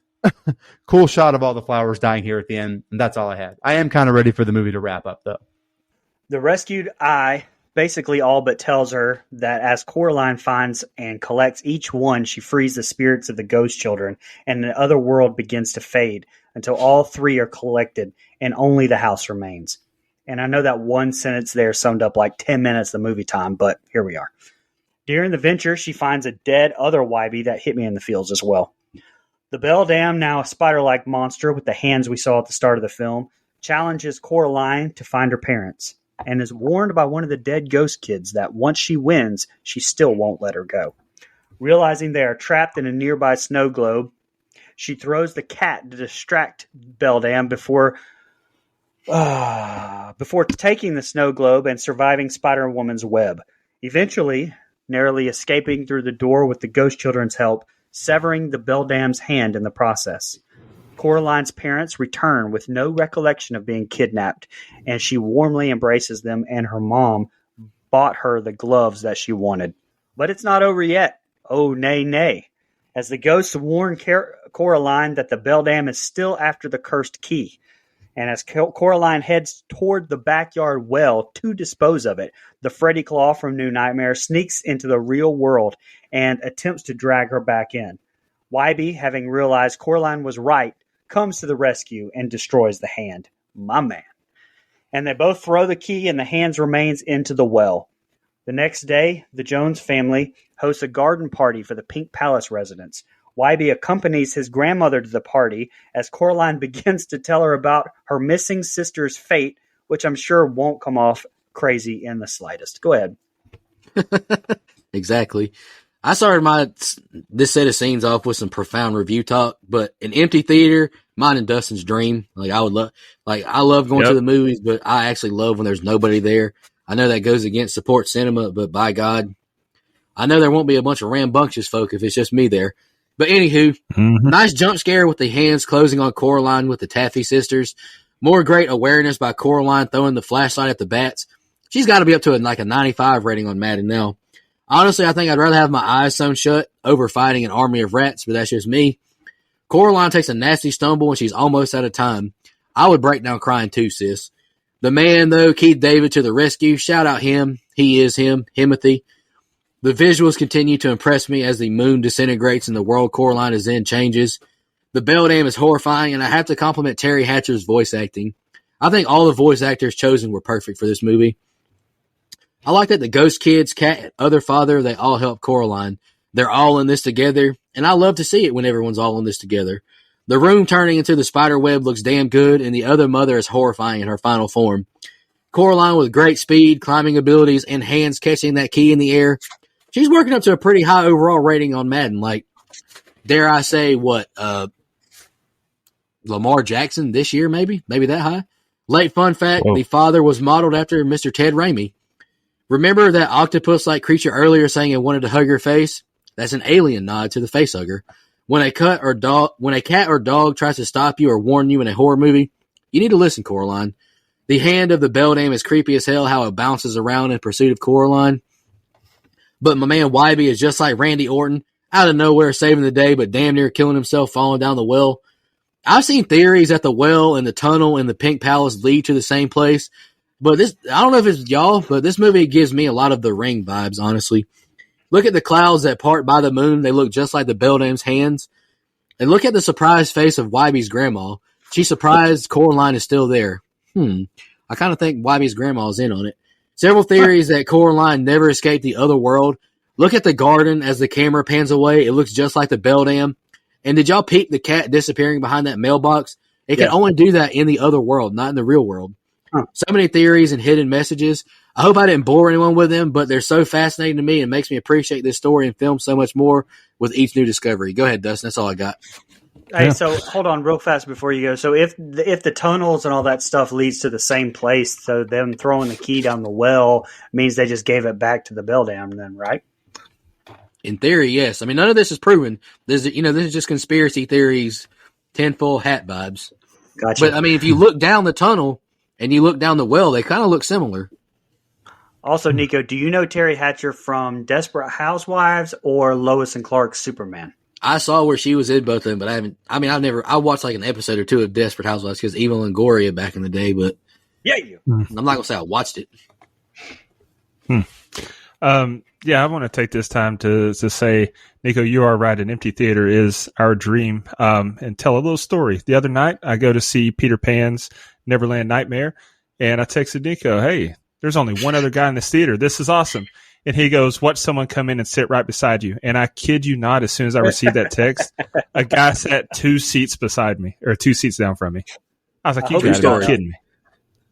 Cool shot of all the flowers dying here at the end, and that's all I had. I am kind of ready for the movie to wrap up, though. The rescued eye basically all but tells her that as Coraline finds and collects each one, she frees the spirits of the ghost children, and the other world begins to fade until all three are collected and only the house remains. And I know that one sentence there summed up like 10 minutes of movie time, but here we are. During the venture, she finds a dead other Wybie that hit me in the fields as well. The beldam, now a spider-like monster with the hands we saw at the start of the film, challenges Coraline to find her parents and is warned by one of the dead ghost kids that once she wins, she still won't let her go. Realizing they are trapped in a nearby snow globe, she throws the cat to distract beldam before taking the snow globe and surviving Spider-Woman's web. Eventually, narrowly escaping through the door with the ghost children's help, severing the beldam's hand in the process. Coraline's parents return with no recollection of being kidnapped, and she warmly embraces them, and her mom bought her the gloves that she wanted. But it's not over yet. Oh, nay, nay. As the ghosts warn Coraline that the beldam is still after the cursed key. And as Coraline heads toward the backyard well to dispose of it, the Freddy Claw from New Nightmare sneaks into the real world and attempts to drag her back in. Wybie, having realized Coraline was right, comes to the rescue and destroys the hand. My man. And they both throw the key and the hand's remains into the well. The next day, the Jones family hosts a garden party for the Pink Palace residents. Wybie accompanies his grandmother to the party as Coraline begins to tell her about her missing sister's fate, which I'm sure won't come off crazy in the slightest. Go ahead. Exactly. I started this set of scenes off with some profound review talk, but an empty theater, mine and Dustin's dream. I love going to the movies, but I actually love when there's nobody there. I know that goes against support cinema, but by God, I know there won't be a bunch of rambunctious folk if it's just me there. But anywho, nice jump scare with the hands closing on Coraline with the Taffy sisters. More great awareness by Coraline throwing the flashlight at the bats. She's got to be up to a 95 rating on Madden now. Honestly, I think I'd rather have my eyes sewn shut over fighting an army of rats, but that's just me. Coraline takes a nasty stumble and she's almost out of time. I would break down crying too, sis. The man, though, Keith David to the rescue. Shout out him. He is him, Himothy. The visuals continue to impress me as the moon disintegrates and the world Coraline is in changes. The beldam is horrifying, and I have to compliment Terry Hatcher's voice acting. I think all the voice actors chosen were perfect for this movie. I like that the ghost kids, cat, other father, they all help Coraline. They're all in this together, and I love to see it when everyone's all in this together. The room turning into the spider web looks damn good, and the other mother is horrifying in her final form. Coraline with great speed, climbing abilities, and hands catching that key in the air. She's working up to a pretty high overall rating on Madden. Dare I say, Lamar Jackson this year, maybe that high? Late fun fact, The father was modeled after Mr. Ted Raimi. Remember that octopus-like creature earlier saying it wanted to hug your face? That's an alien nod to the facehugger. When a cat or dog tries to stop you or warn you in a horror movie, you need to listen, Coraline. The hand of the beldam is creepy as hell, how it bounces around in pursuit of Coraline. But my man Wybie is just like Randy Orton, out of nowhere saving the day, but damn near killing himself falling down the well. I've seen theories that the well and the tunnel and the Pink Palace lead to the same place. But I don't know if it's y'all, but this movie gives me a lot of The Ring vibes, honestly. Look at the clouds that part by the moon. They look just like the beldam's hands. And look at the surprised face of Wybie's grandma. She's surprised Coraline is still there. I kind of think Wybie's grandma's in on it. Several theories that Coraline never escaped the other world. Look at the garden as the camera pans away. It looks just like the beldam. And did y'all peep the cat disappearing behind that mailbox? It can only do that in the other world, not in the real world. So many theories and hidden messages. I hope I didn't bore anyone with them, but they're so fascinating to me and makes me appreciate this story and film so much more with each new discovery. Go ahead, Dustin. That's all I got. Hey, so hold on real fast before you go. So if the tunnels and all that stuff leads to the same place, so them throwing the key down the well means they just gave it back to the beldam then, right? In theory, yes. I mean, none of this is proven. This is just conspiracy theories, tinfoil hat vibes. Gotcha. But I mean, if you look down the tunnel and you look down the well, they kind of look similar. Also, Nico, do you know Terry Hatcher from Desperate Housewives or Lois and Clark's Superman? I saw where she was in both of them, but I watched like an episode or two of Desperate Housewives because Eva Longoria back in the day, but Yeah, you. I'm not going to say I watched it. Yeah, I want to take this time to say, Nico, you are right. An empty theater is our dream. And tell a little story. The other night, I go to see Peter Pan's Neverland Nightmare, and I texted Nico, hey, there's only one other guy in this theater. This is awesome. And he goes, watch someone come in and sit right beside you. And I kid you not, as soon as I received that text, a guy sat 2 seats beside me, or 2 seats down from me. I was like, you gotta be kidding me.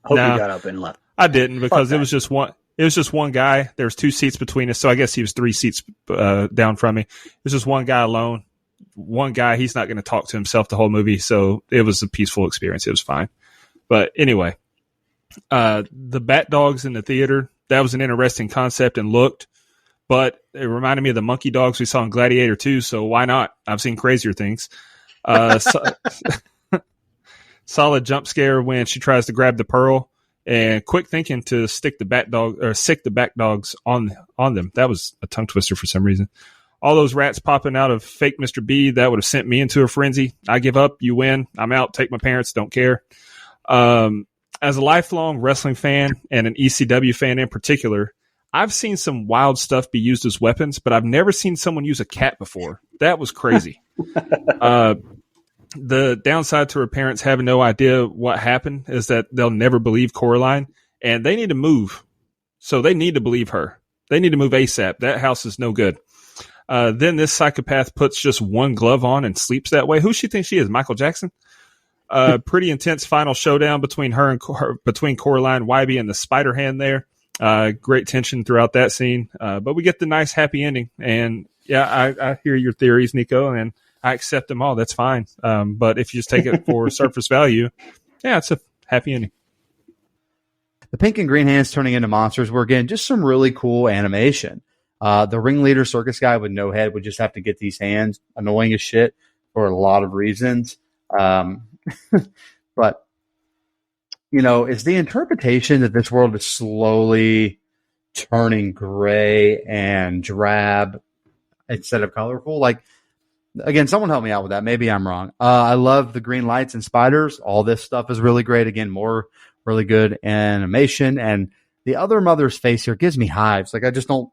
Hope you got up and left. I didn't, because it was just one. It was just one guy. There was 2 seats between us, so I guess he was 3 seats down from me. It was just one guy alone. One guy, he's not going to talk to himself the whole movie, so it was a peaceful experience. It was fine. But anyway, the bat dogs in the theater, that was an interesting concept and looked, but it reminded me of the monkey dogs we saw in Gladiator 2, so why not? I've seen crazier things. Solid jump scare when she tries to grab the pearl. And quick thinking to stick the bat dogs on them. That was a tongue twister for some reason. All those rats popping out of fake Mr. B, that would have sent me into a frenzy. I give up. You win. I'm out. Take my parents. Don't care. As a lifelong wrestling fan and an ECW fan in particular, I've seen some wild stuff be used as weapons, but I've never seen someone use a cat before. That was crazy. The downside to her parents having no idea what happened is that they'll never believe Coraline, and they need to move. So they need to believe her. They need to move ASAP. That house is no good. Then this psychopath puts just one glove on and sleeps that way. Who she thinks she is? Michael Jackson? Pretty intense final showdown between her and between Coraline, Wybie, and the Spider Hand there. Great tension throughout that scene. But we get the nice happy ending. And yeah, I hear your theories, Nico, and I accept them all. That's fine. But if you just take it for surface value, yeah, it's a happy ending. The pink and green hands turning into monsters were, again, just some really cool animation. The ringleader circus guy with no head would just have to get these hands, annoying as shit for a lot of reasons. But, it's the interpretation that this world is slowly turning gray and drab instead of colorful. Like, again, someone help me out with that. Maybe I'm wrong. I love the green lights and spiders. All this stuff is really great. Again, more really good animation. And the other mother's face here gives me hives. Like, I just don't,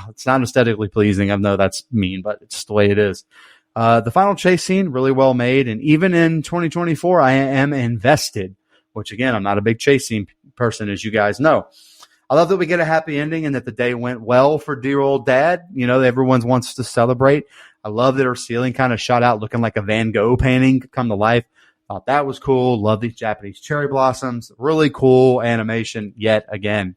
it's not aesthetically pleasing. I know that's mean, but it's just the way it is. The final chase scene, really well made. And even in 2024, I am invested, which again, I'm not a big chase scene person, as you guys know. I love that we get a happy ending and that the day went well for dear old dad. Everyone wants to celebrate. I love that her ceiling kind of shot out looking like a Van Gogh painting come to life. Thought that was cool. Love these Japanese cherry blossoms. Really cool animation yet again.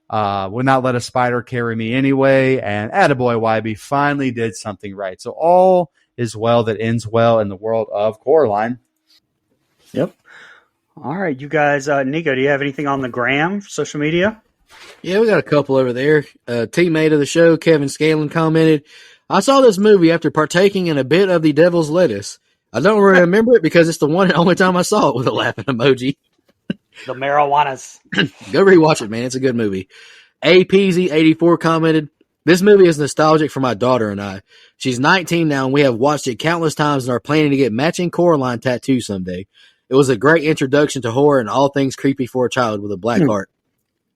Would not let a spider carry me anyway. And attaboy Wybie finally did something right. So all is well that ends well in the world of Coraline. Yep. All right, you guys. Nico, do you have anything on the gram, social media? Yeah, we got a couple over there. Teammate of the show, Kevin Scanlon, commented, I saw this movie after partaking in a bit of the devil's lettuce. I don't remember it because it's the one and only time I saw it, with a laughing emoji. The marijuanas. Go rewatch it, man. It's a good movie. APZ84 commented, this movie is nostalgic for my daughter and I. She's 19 now, and we have watched it countless times and are planning to get matching Coraline tattoos someday. It was a great introduction to horror and all things creepy for a child with a black heart.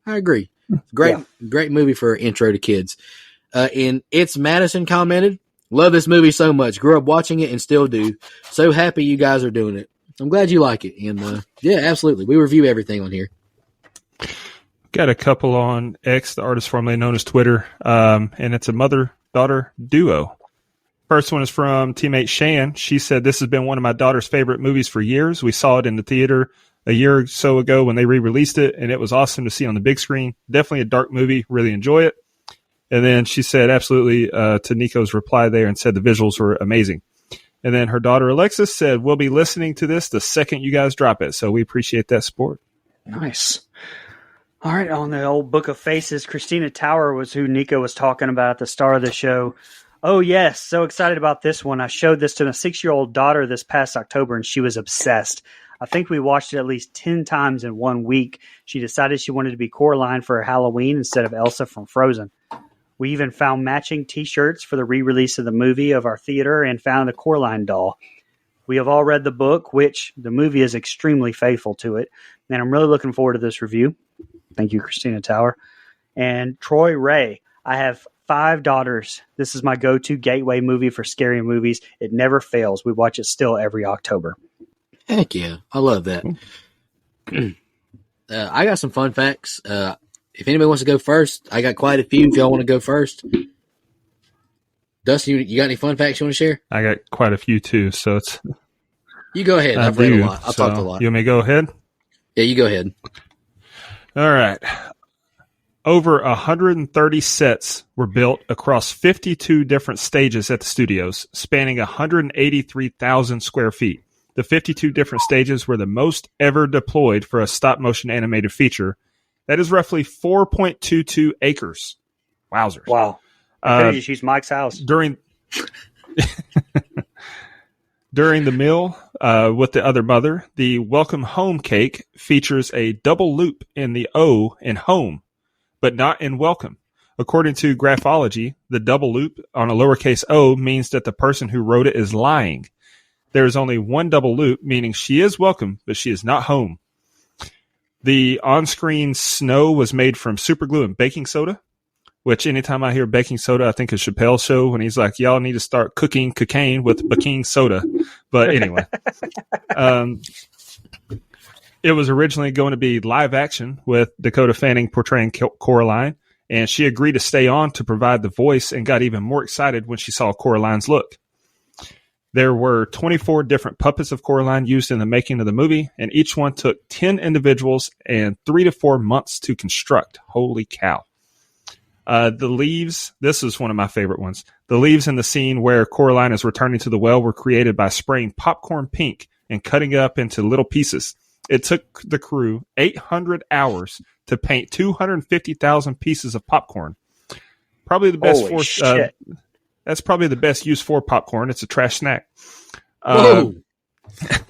I agree. Great movie for an intro to kids. And It's Madison commented, love this movie so much. Grew up watching it and still do. So happy you guys are doing it. I'm glad you like it. And yeah, absolutely. We review everything on here. Got a couple on X, the artist formerly known as Twitter, and it's a mother-daughter duo. First one is from teammate Shan. She said, this has been one of my daughter's favorite movies for years. We saw it in the theater a year or so ago when they re-released it, and it was awesome to see on the big screen. Definitely a dark movie. Really enjoy it. And then she said absolutely to Nico's reply there and said the visuals were amazing. And then her daughter Alexis said, we'll be listening to this the second you guys drop it. So we appreciate that support. Nice. All right. On the old Book of Faces, Christina Tower was who Nico was talking about at the start of the show. Oh, yes. So excited about this one. I showed this to my 6-year-old daughter this past October, and she was obsessed. I think we watched it at least 10 times in 1 week. She decided she wanted to be Coraline for her Halloween instead of Elsa from Frozen. We even found matching T-shirts for the re-release of the movie of our theater and found a Coraline doll. We have all read the book, which the movie is extremely faithful to it, and I'm really looking forward to this review. Thank you, Christina Tower. And Troy Ray. I have 5 daughters. This is my go-to gateway movie for scary movies. It never fails. We watch it still every October. Heck yeah. I love that. I got some fun facts. If anybody wants to go first, I got quite a few. If y'all want to go first. Dustin, you got any fun facts you want to share? I got quite a few too, so it's. You go ahead. I've read a lot. I've talked a lot. You want me to go ahead? Yeah, you go ahead. All right. Over 130 sets were built across 52 different stages at the studios, spanning 183,000 square feet. The 52 different stages were the most ever deployed for a stop-motion animated feature. That is roughly 4.22 acres. Wowzers. Wow. I could have just used Mike's house. During the meal with the other mother, the welcome home cake features a double loop in the O in home, but not in welcome. According to graphology, the double loop on a lowercase o means that the person who wrote it is lying. There is only one double loop, meaning she is welcome, but she is not home. The on-screen snow was made from super glue and baking soda, which anytime I hear baking soda, I think of Chappelle's show when he's like, y'all need to start cooking cocaine with baking soda. But anyway, it was originally going to be live action with Dakota Fanning portraying Coraline, and she agreed to stay on to provide the voice and got even more excited when she saw Coraline's look. There were 24 different puppets of Coraline used in the making of the movie, and each one took 10 individuals and 3 to 4 months to construct. Holy cow. The leaves, this is one of my favorite ones. The leaves in the scene where Coraline is returning to the well were created by spraying popcorn pink and cutting it up into little pieces. It took the crew 800 hours to paint 250,000 pieces of popcorn. Probably the best Holy shit. That's probably the best use for popcorn. It's a trash snack. Whoa.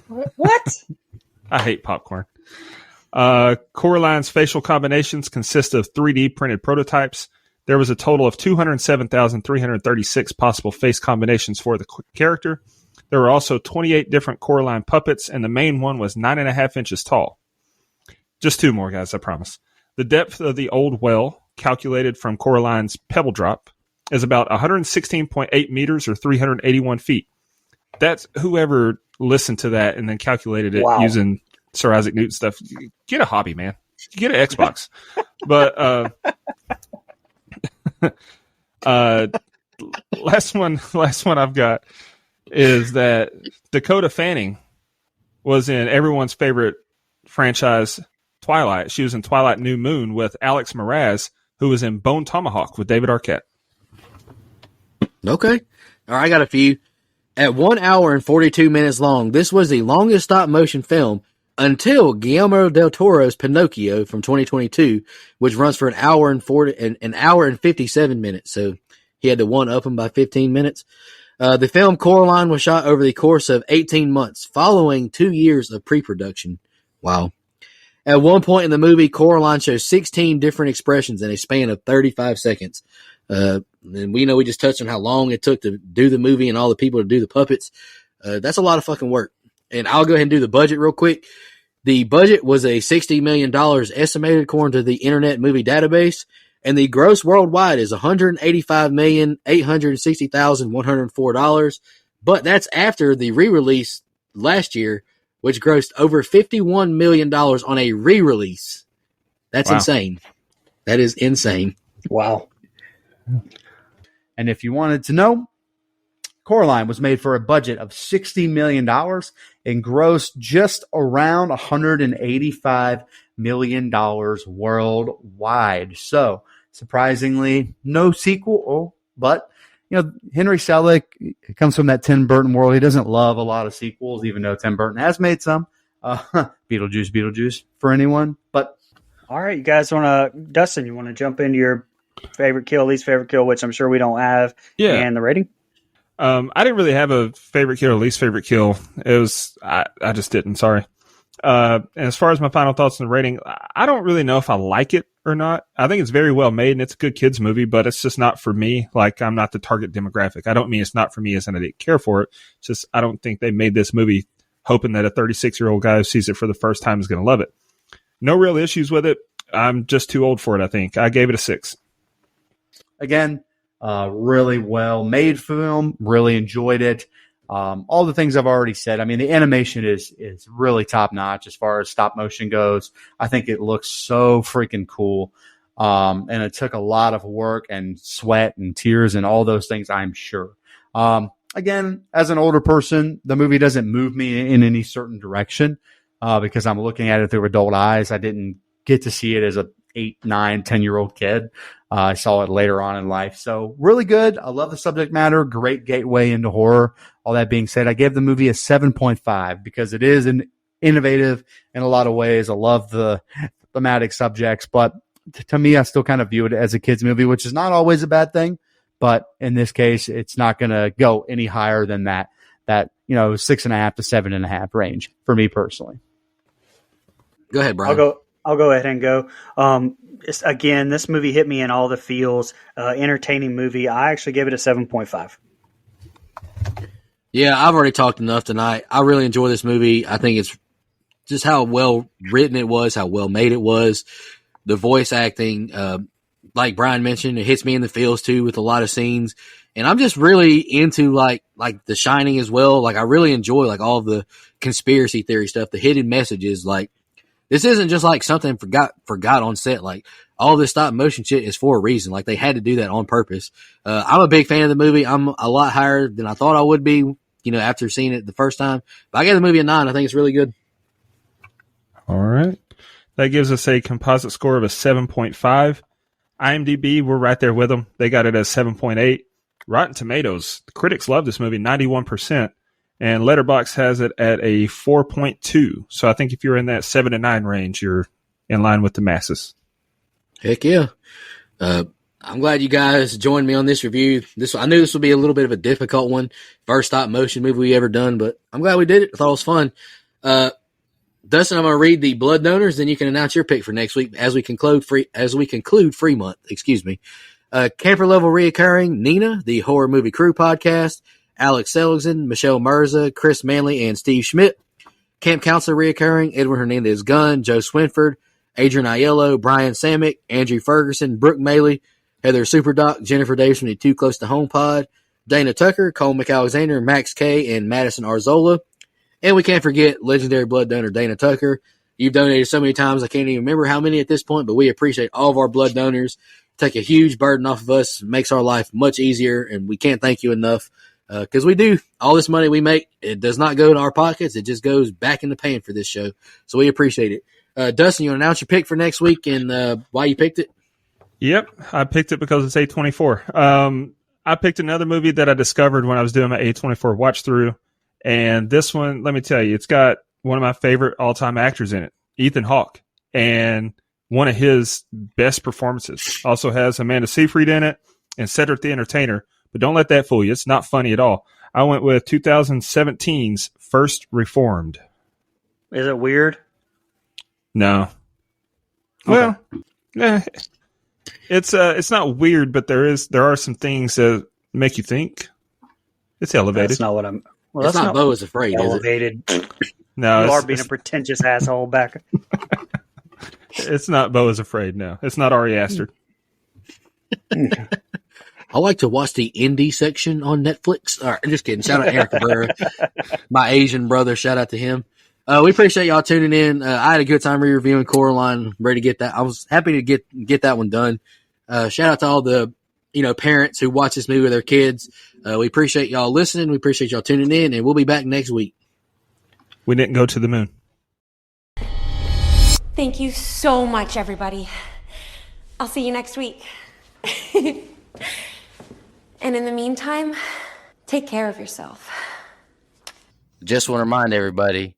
What? I hate popcorn. Coraline's facial combinations consist of 3D printed prototypes. There was a total of 207,336 possible face combinations for the character. There were also 28 different Coraline puppets, and the main one was 9.5 inches tall. Just 2 more, guys, I promise. The depth of the old well, calculated from Coraline's pebble drop, is about 116.8 meters or 381 feet. That's whoever listened to that and then calculated it using Sir Isaac Newton stuff. Get a hobby, man. Get an Xbox. But last one I've got is that Dakota Fanning was in everyone's favorite franchise, Twilight. She was in Twilight New Moon with Alex Mraz, who was in Bone Tomahawk with David Arquette. Okay. All right, I got a few. At 1 hour and 42 minutes long, this was the longest stop-motion film until Guillermo del Toro's Pinocchio from 2022, which runs for an hour and 57 minutes. So he had to one-up him by 15 minutes. The film Coraline was shot over the course of 18 months, following 2 years of pre-production. Wow. At one point in the movie, Coraline shows 16 different expressions in a span of 35 seconds. And we just touched on how long it took to do the movie and all the people to do the puppets. That's a lot of fucking work. And I'll go ahead and do the budget real quick. The budget was a $60 million estimated according to the Internet Movie Database. And the gross worldwide is $185,860,104. But that's after the re-release last year, which grossed over $51 million on a re-release. That's insane. That is insane. Wow. And if you wanted to know, Coraline was made for a budget of $60 million and grossed just around $185 million worldwide. So, surprisingly, no sequel, but Henry Selick comes from that Tim Burton world. He doesn't love a lot of sequels, even though Tim Burton has made some. Beetlejuice for anyone. But all right, you guys want to, Dustin, you want to jump into your favorite kill, least favorite kill, which I'm sure we don't have, Yeah. and the rating. I didn't really have a favorite kill or least favorite kill. It was I just didn't. Sorry. And as far as my final thoughts on the rating, I don't really know if I like it or not. I think it's very well made and it's a good kids movie, but it's just not for me. Like, I'm not the target demographic. I don't mean it's not for me as in I didn't care for it. It's just I don't think they made this movie hoping that a 36-year-old guy who sees it for the first time is going to love it. No real issues with it. I'm just too old for it, I think. I gave it a 6. Again, really well made film. Really enjoyed it. All the things I've already said. I mean, the animation is really top notch as far as stop motion goes. I think it looks so freaking cool. And it took a lot of work and sweat and tears and all those things, I'm sure. Again, as an older person, the movie doesn't move me in any certain direction because I'm looking at it through adult eyes. I didn't get to see it as a 8, 9, 10-year-old kid. I saw it later on in life. So really good. I love the subject matter. Great gateway into horror. All that being said, I gave the movie a 7.5 because it is an innovative in a lot of ways. I love the thematic subjects, but to me, I still kind of view it as a kid's movie, which is not always a bad thing. But in this case, it's not going to go any higher than that 6.5 to 7.5 range for me personally. Go ahead, Brian. I'll go ahead and go. Again, this movie hit me in all the feels. Entertaining movie. I actually gave it a 7.5. Yeah, I've already talked enough tonight. I really enjoy this movie. I think it's just how well written it was, how well made it was. The voice acting, like Brian mentioned, it hits me in the feels too with a lot of scenes. And I'm just really into like The Shining as well. Like, I really enjoy like all the conspiracy theory stuff, the hidden messages. Like, this isn't just like something forgot on set. Like, all this stop motion shit is for a reason. Like, they had to do that on purpose. I'm a big fan of the movie. I'm a lot higher than I thought I would be, after seeing it the first time. But I gave the movie a 9. I think it's really good. All right. That gives us a composite score of a 7.5. IMDb, we're right there with them. They got it as 7.8. Rotten Tomatoes, the critics love this movie, 91%. And Letterboxd has it at a 4.2. So I think if you're in that 7 to 9 range, you're in line with the masses. Heck yeah. I'm glad you guys joined me on this review. I knew this would be a little bit of a difficult one. First stop motion movie we ever done, but I'm glad we did it. I thought it was fun. Dustin, I'm going to read the blood donors, then you can announce your pick for next week as we conclude free month. Excuse me. Camper level reoccurring, Nina, the Horror Movie Crew podcast, Alex Seligson, Michelle Mirza, Chris Manley, and Steve Schmidt. Camp counselor reoccurring, Edwin Hernandez Gunn, Joe Swinford, Adrian Aiello, Brian Samick, Andrew Ferguson, Brooke Maley, Heather Superdoc, Jennifer Davis from the Too Close to Home pod, Dana Tucker, Cole McAlexander, Max K, and Madison Arzola. And we can't forget legendary blood donor Dana Tucker. You've donated so many times, I can't even remember how many at this point, but we appreciate all of our blood donors. Take a huge burden off of us, makes our life much easier, and we can't thank you enough because we do. All this money we make, it does not go to our pockets. It just goes back into paying for this show. So we appreciate it. Dustin, you want to announce your pick for next week and why you picked it? Yep, I picked it because it's A24. I picked another movie that I discovered when I was doing my A24 watch through. And this one, let me tell you, it's got one of my favorite all-time actors in it, Ethan Hawke, and one of his best performances. Also has Amanda Seyfried in it and Cedric the Entertainer. But don't let that fool you. It's not funny at all. I went with 2017's First Reformed. Is it weird? No. Okay. Well, it's not weird, but there are some things that make you think. It's elevated. That's not what I'm. Well, It's that's not Beau is Afraid, is it? elevated. No, You are being a pretentious asshole back. it's not Beau is Afraid. No, it's not Ari Aster. I like to watch the indie section on Netflix. All right, I'm just kidding. Shout out Eric Cabrera, my Asian brother. Shout out to him. We appreciate y'all tuning in. I had a good time re-reviewing Coraline. Ready to get that. I was happy to get that one done. Shout out to all the parents who watch this movie with their kids. We appreciate y'all listening. We appreciate y'all tuning in, and we'll be back next week. We didn't go to the moon. Thank you so much, everybody. I'll see you next week. And in the meantime, take care of yourself. Just want to remind everybody.